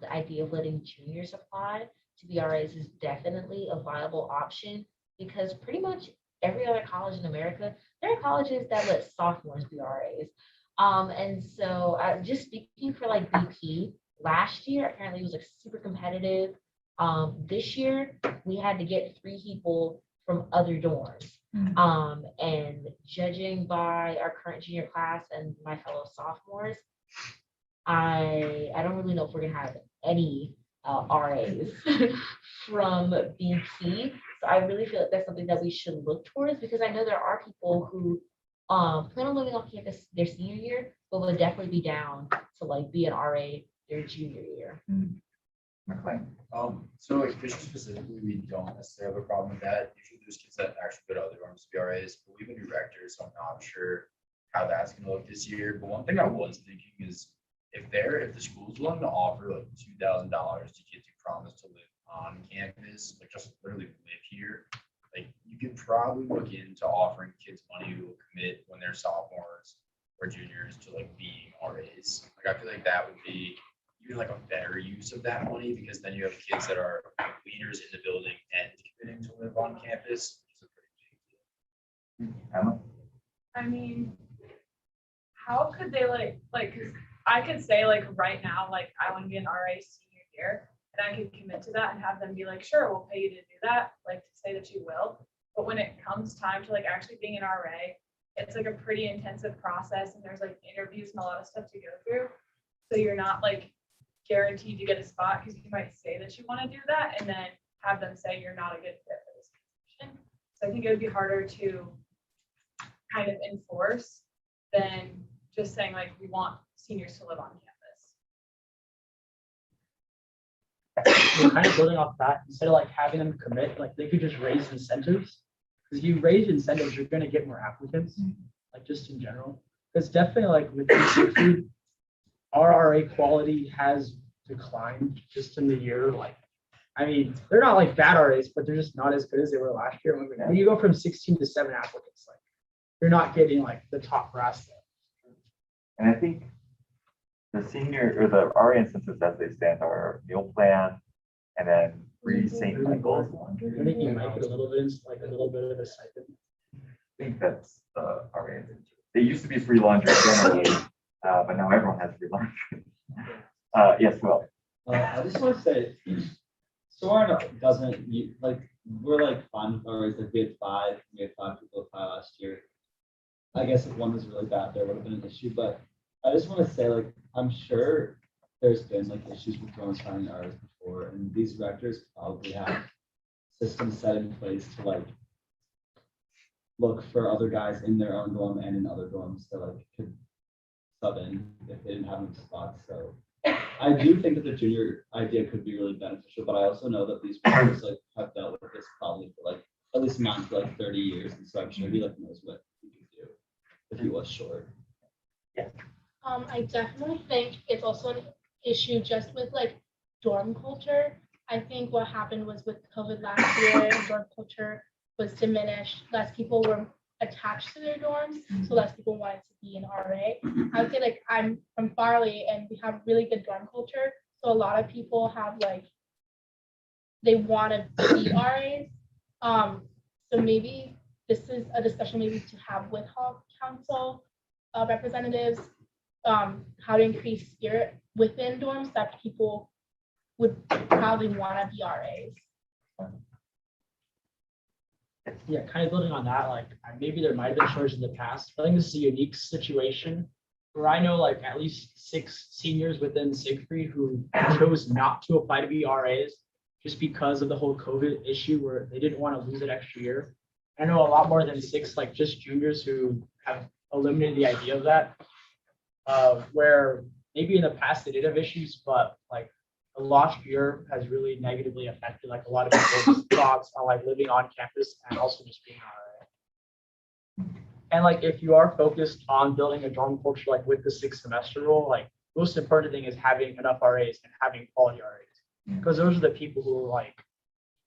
the idea of letting juniors apply to be RAs is definitely a viable option because pretty much every other college in America, there are colleges that let sophomores be RAs. And so just speaking for like BP, last year apparently it was like super competitive. This year we had to get 3 people from other dorms. And judging by our current junior class and my fellow sophomores, I don't really know if we're gonna have any RAs from BP. So I really feel like that's something that we should look towards because I know there are people who plan on living on campus their senior year, but would definitely be down to like be an RA their junior year. So like Fictional specifically, we don't necessarily have a problem with that. Usually there's kids that actually go to other dorms to be RAs, but we have a new rector, so I'm not sure how that's gonna look this year. But one thing I was thinking is if the school's willing to offer like $2,000 to kids who promise to live on campus, like just literally live here, like you could probably look into offering kids money who will commit when they're sophomores or juniors to like being RAs. Like I feel like that would be even like a better use of that money because then you have kids that are leaders in the building and committing to live on campus. Which is a pretty big deal. Emma? I mean, how could they cause I could say like right now, like I want to be an RA senior year and I could commit to that and have them be like, sure, we'll pay you to do that. Like to say that you will. But when it comes time to like actually being an RA, it's like a pretty intensive process and there's like interviews and a lot of stuff to go through. So you're not like guaranteed to get a spot because you might say that you want to do that and then have them say you're not a good fit for this position. So I think it would be harder to kind of enforce than just saying like we want seniors to live on campus. So kind of building off that, instead of like having them commit, like they could just raise incentives. Because if you raise incentives, you're going to get more applicants, like just in general. Because definitely like with the our RA quality has declined just in the year. Like, I mean, they're not like bad RAs, but they're just not as good as they were last year. When you go from 16 to 7 applicants, like you're not getting like the top brass. And I think the senior or the RA incentives as they stand are meal plan and then free St. Michael's I laundry. think you might get a little bit, like a little bit of a stipend. I think that's RA. They used to be free laundry generally, but now everyone has free laundry. Yes, well. I just want to say, Soren doesn't, like, we're like fine with RAs, like we had 5 people apply last year. I guess if one was really bad, there would have been an issue, but I just want to say, like, I'm sure there's been like issues with drones finding RAs before, and these rectors probably have systems set in place to like look for other guys in their own dorm and in other dorms that like could sub in if they didn't have enough spots. So I do think that the junior idea could be really beneficial, but I also know that these rectors like have dealt with this probably for like at least mine for like 30 years, and so I'm sure he like knows what he can do if he was short. I definitely think it's also an issue just with like dorm culture. I think what happened was with COVID last year, dorm culture was diminished. Less people were attached to their dorms, so less people wanted to be in RA. I would say like I'm from Farley and we have really good dorm culture. So a lot of people have like, they want to be RAs. So maybe this is a discussion maybe to have with Hall Council representatives, how to increase spirit within dorms that people would probably want to be RAs. Yeah, kind of building on that, like maybe there might have been shortage in the past. I think this is a unique situation where I know like at least 6 seniors within 6th grade who chose not to apply to be RAs just because of the whole COVID issue where they didn't want to lose an extra year. I know a lot more than 6 like just juniors who have eliminated the idea of that. Where maybe in the past they did have issues, but like the last year has really negatively affected like a lot of people's thoughts on like living on campus and also just being RA. And like if you are focused on building a dorm culture like with the 6th semester rule, like most important thing is having enough RAs and having quality RAs, because those are the people who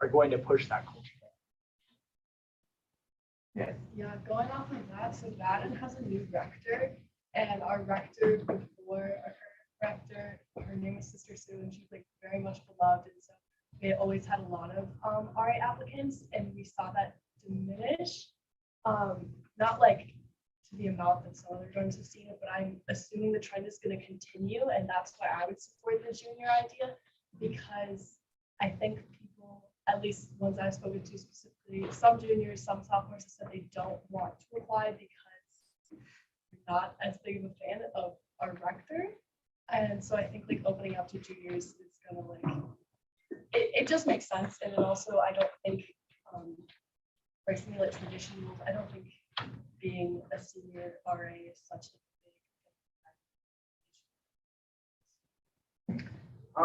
are going to push that culture. Yeah. Yeah, going off of that, so Madden has a new rector, and our rector before, our rector, her name is Sister Sue, and she's like very much beloved, and so they always had a lot of RA applicants, and we saw that diminish. Not like to the amount that some other dorms have seen it, but I'm assuming the trend is going to continue, and that's why I would support the junior idea, because I think people, at least ones I've spoken to specifically, some juniors, some sophomores have said they don't want to apply because they're not as big of a fan of our rector. And so I think like opening up to juniors is gonna like, it just makes sense. And then also I don't think breaking like tradition rules, I don't think being a senior RA is such a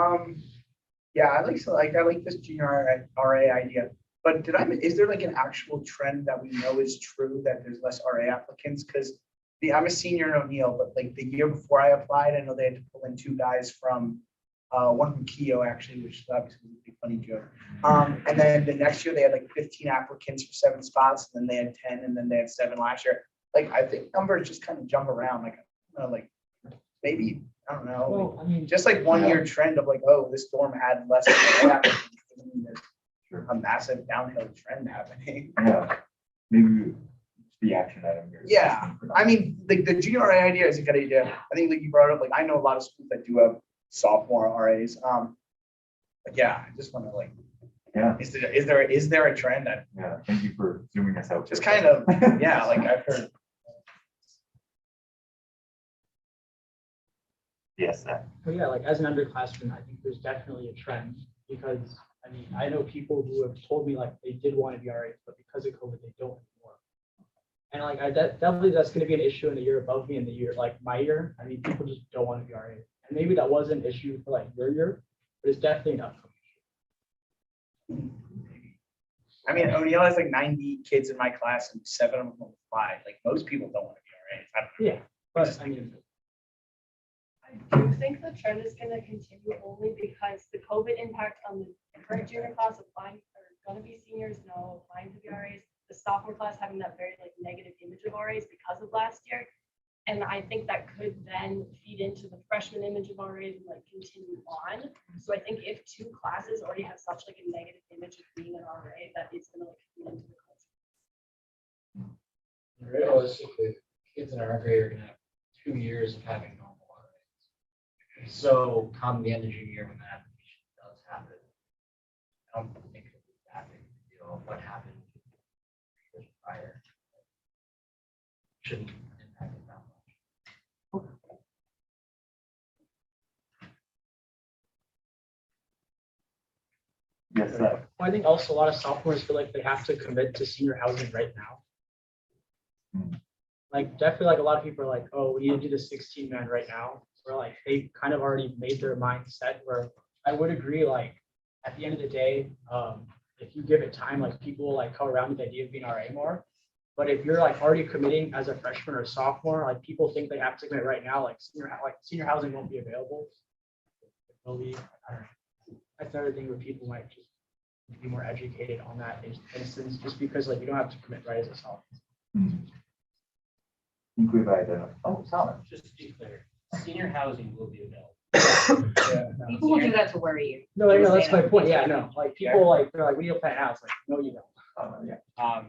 big Yeah, I like this junior RA idea. But is there like an actual trend that we know is true that there's less RA applicants? Because I'm a senior in O'Neill, but like the year before I applied, I know they had to pull in 2 guys from one from Keogh actually, which obviously was a big funny joke. And then the next year they had like 15 applicants for 7 spots, and then they had 10, and then they had 7 last year. Like I think numbers just kind of jump around. Like I don't know, like maybe I don't know. Well, I mean, just like 1 year trend of like, oh, this dorm had less applicants. Doesn't mean there's a massive downhill trend happening. Yeah, maybe the action item here. Yeah, I mean, like the junior RA idea is a good idea. I think like you brought up, like I know a lot of schools that do have sophomore RAs. But yeah, I just want to like, yeah, is there a trend that? Yeah, thank you for zooming us out. Just kind of, yeah, like I've heard. Yes. Well, yeah, like as an underclassman, I think there's definitely a trend because I mean, I know people who have told me like they did want to be RAs, but because of COVID, they don't anymore. And like definitely that's going to be an issue in the year above me in the year, like my year. I mean, people just don't want to be RAs. And maybe that was an issue for like your year, but it's definitely an upcoming issue. I mean, O'Neill has like 90 kids in my class and 7 of them applied. Like most people don't want to be RAs. I don't know. Yeah, but I mean, I do think the trend is going to continue only because the COVID impact on the current junior class applying are going to be seniors now applying to be RAs. The sophomore class having that very like negative image of RAs because of last year. And I think that could then feed feed into the freshman image of RAs and like continue on. So I think if two classes already have such like a negative image of being an RA, that it's gonna like feed into the culture. Realistically, kids in our grade are gonna have 2 years of having normal RAs. So come the end of junior year when that application does happen, I don't think it'll be that big of a deal of what happened years prior. Shouldn't impact it that much. Yes, sir. I think also a lot of sophomores feel like they have to commit to senior housing right now. Like definitely like a lot of people are like, oh, we need to do the 16-man right now. Where like they kind of already made their mind set where I would agree, like at the end of the day, if you give it time, like people will like come around with the idea of being RA more. But if you're like already committing as a freshman or sophomore, like people think they have to commit right now, like senior housing won't be available. It will be, I don't know. That's another thing where people might just be more educated on that instance, just because like you don't have to commit right as a sophomore. I think we've identified. Oh, solid. Just to be clear, senior housing will be available. People will do that to worry you. No, I know, that's my point. Yeah, no, like people like, they're like, we need to plan out. It's like, no, you don't. Yeah.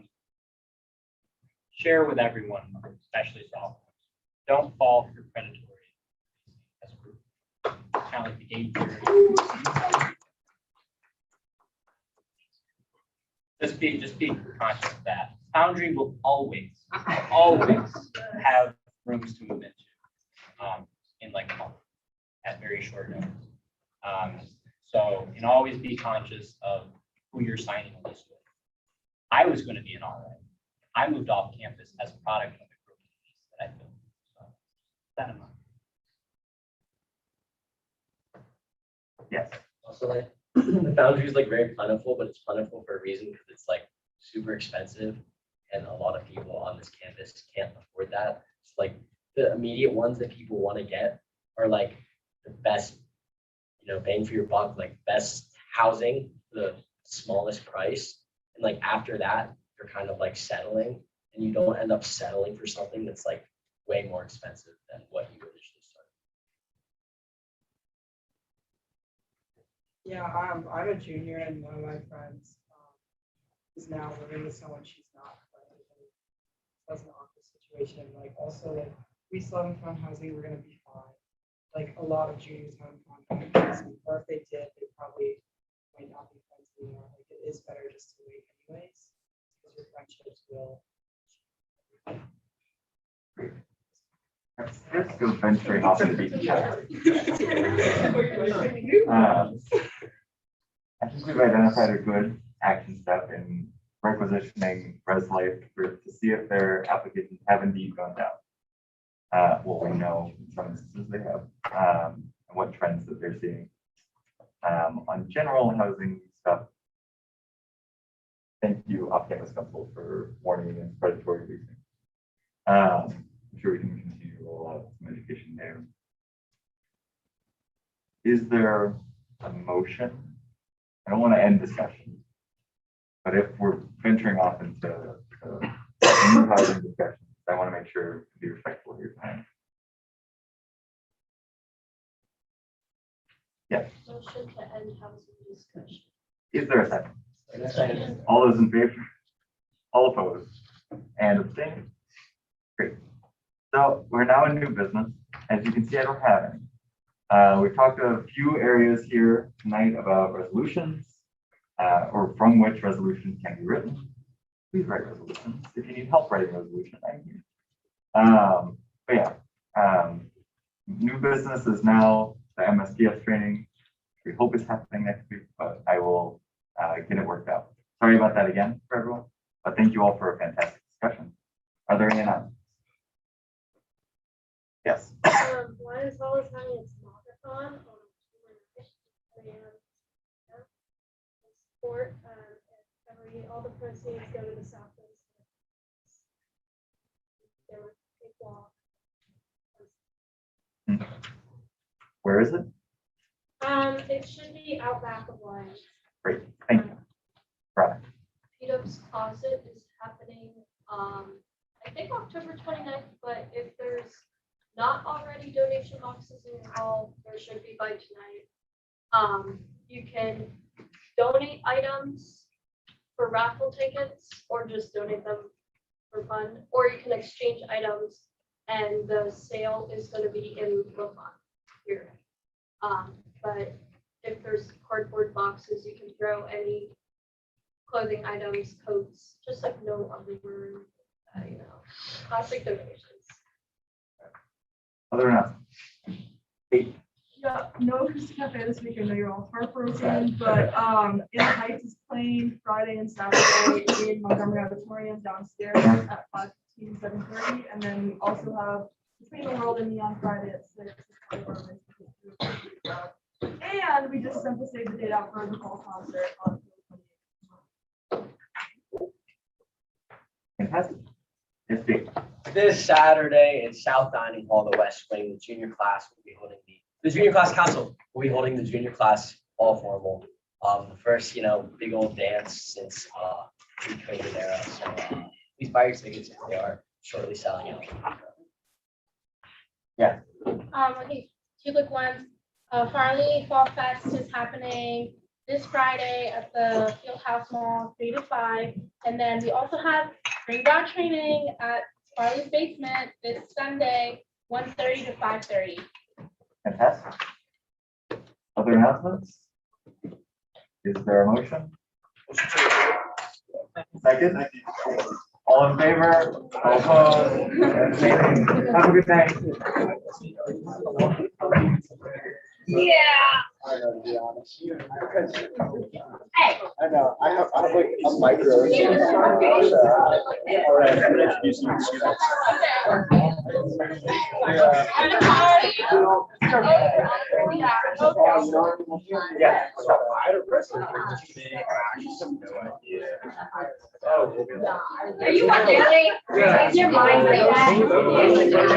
Share with everyone, especially sophomores. Don't fall for predatory as a group. Kind of like the game theory. Just be conscious of that. Foundry will always have rooms to move into in like a month at very short notice. So you can always be conscious of who you're signing a lease with. I was going to be an RA. I moved off campus as a product of the group that I built. So that in mind. Yes. Also, like the Foundry is like very plentiful, but it's plentiful for a reason because it's like super expensive, and a lot of people on this campus can't afford that. It's like the immediate ones that people want to get are like the best, bang for your buck, like best housing, the smallest price, and like after that, you're kind of like settling, and you don't end up settling for something that's like way more expensive than what you initially started. Yeah, I'm a junior, and one of my friends is now living with someone she's not. That's an awkward situation. Like also, like we still haven't found housing, we're gonna be fine. Like a lot of juniors haven't found housing, or if they did, they probably might not be friends anymore. Like it is better just to wait anyways, because your friendships will. Let's go venturing off the beaten path. I think we've identified a good action step in requisitioning ResLife to see if their applications have indeed gone down. What we know in some instances they have, and what trends that they're seeing. On general housing stuff, thank you, off-campus council, for warning against predatory leasing. I'm sure we can continue to roll out some education there. Is there a motion? I don't want to end discussion, but if we're venturing off into new housing discussions, I want to make sure to be respectful of your time. Yes. Motion to end housing discussion. Is there a second? All those in favor? All opposed? And abstaining? Great. So we're now in new business. As you can see, I don't have any. We've talked a few areas here tonight about resolutions, or from which resolutions can be written. Please write resolutions. If you need help writing a resolution, I'm here. But yeah, new business is now the MSPS training. We hope it's happening next week, but I will get it worked out. Sorry about that again for everyone, but thank you all for a fantastic discussion. Are there any announcements? Yes. Why is always having its marathon on October 9th? Support, all the proceeds go to the Southwest. Where is it? It should be out back of Lions. Great, thank you. Right. P-Dub's Closet is happening, I think October 29th, but if there's not already donation boxes in your hall, there should be by tonight. You can donate items for raffle tickets or just donate them for fun, or you can exchange items and the sale is going to be in the fund here. But if there's cardboard boxes, you can throw any clothing items, coats, just like no underwear, plastic donations. Other enough. Yeah, no Acoustic Cafe this week. I know you're all heartbroken, but In the Heights is playing Friday and Saturday in Montgomery Auditorium downstairs at 5:15, 7:30. And then we also have Between the World and Me on Friday at 6. And we just sent the save the date out for the fall concert on Fantastic. Yes, Steve. This Saturday in South Dining Hall, the West Wing, the junior class will be holding the junior class council will be holding the junior class all formal. The first, big old dance since pre-COVID era. So please buy your tickets if they are shortly selling out. Yeah. Okay, 2 quick ones. Farley Fall Fest is happening this Friday at the Fieldhouse Mall, 3 to 5. And then we also have Green Dot training at Farley's basement this Sunday, 1:30 to 5:30. Fantastic. Other announcements? Is there a motion? Second? All in favor? All opposed? Abstained? Have a good night. Yeah. I know, to be honest. Hey. I know, I have like a micro. All right, I'm gonna introduce you to students. Yeah. I had a person. I actually have no idea. Are you on daily? Your mind right now.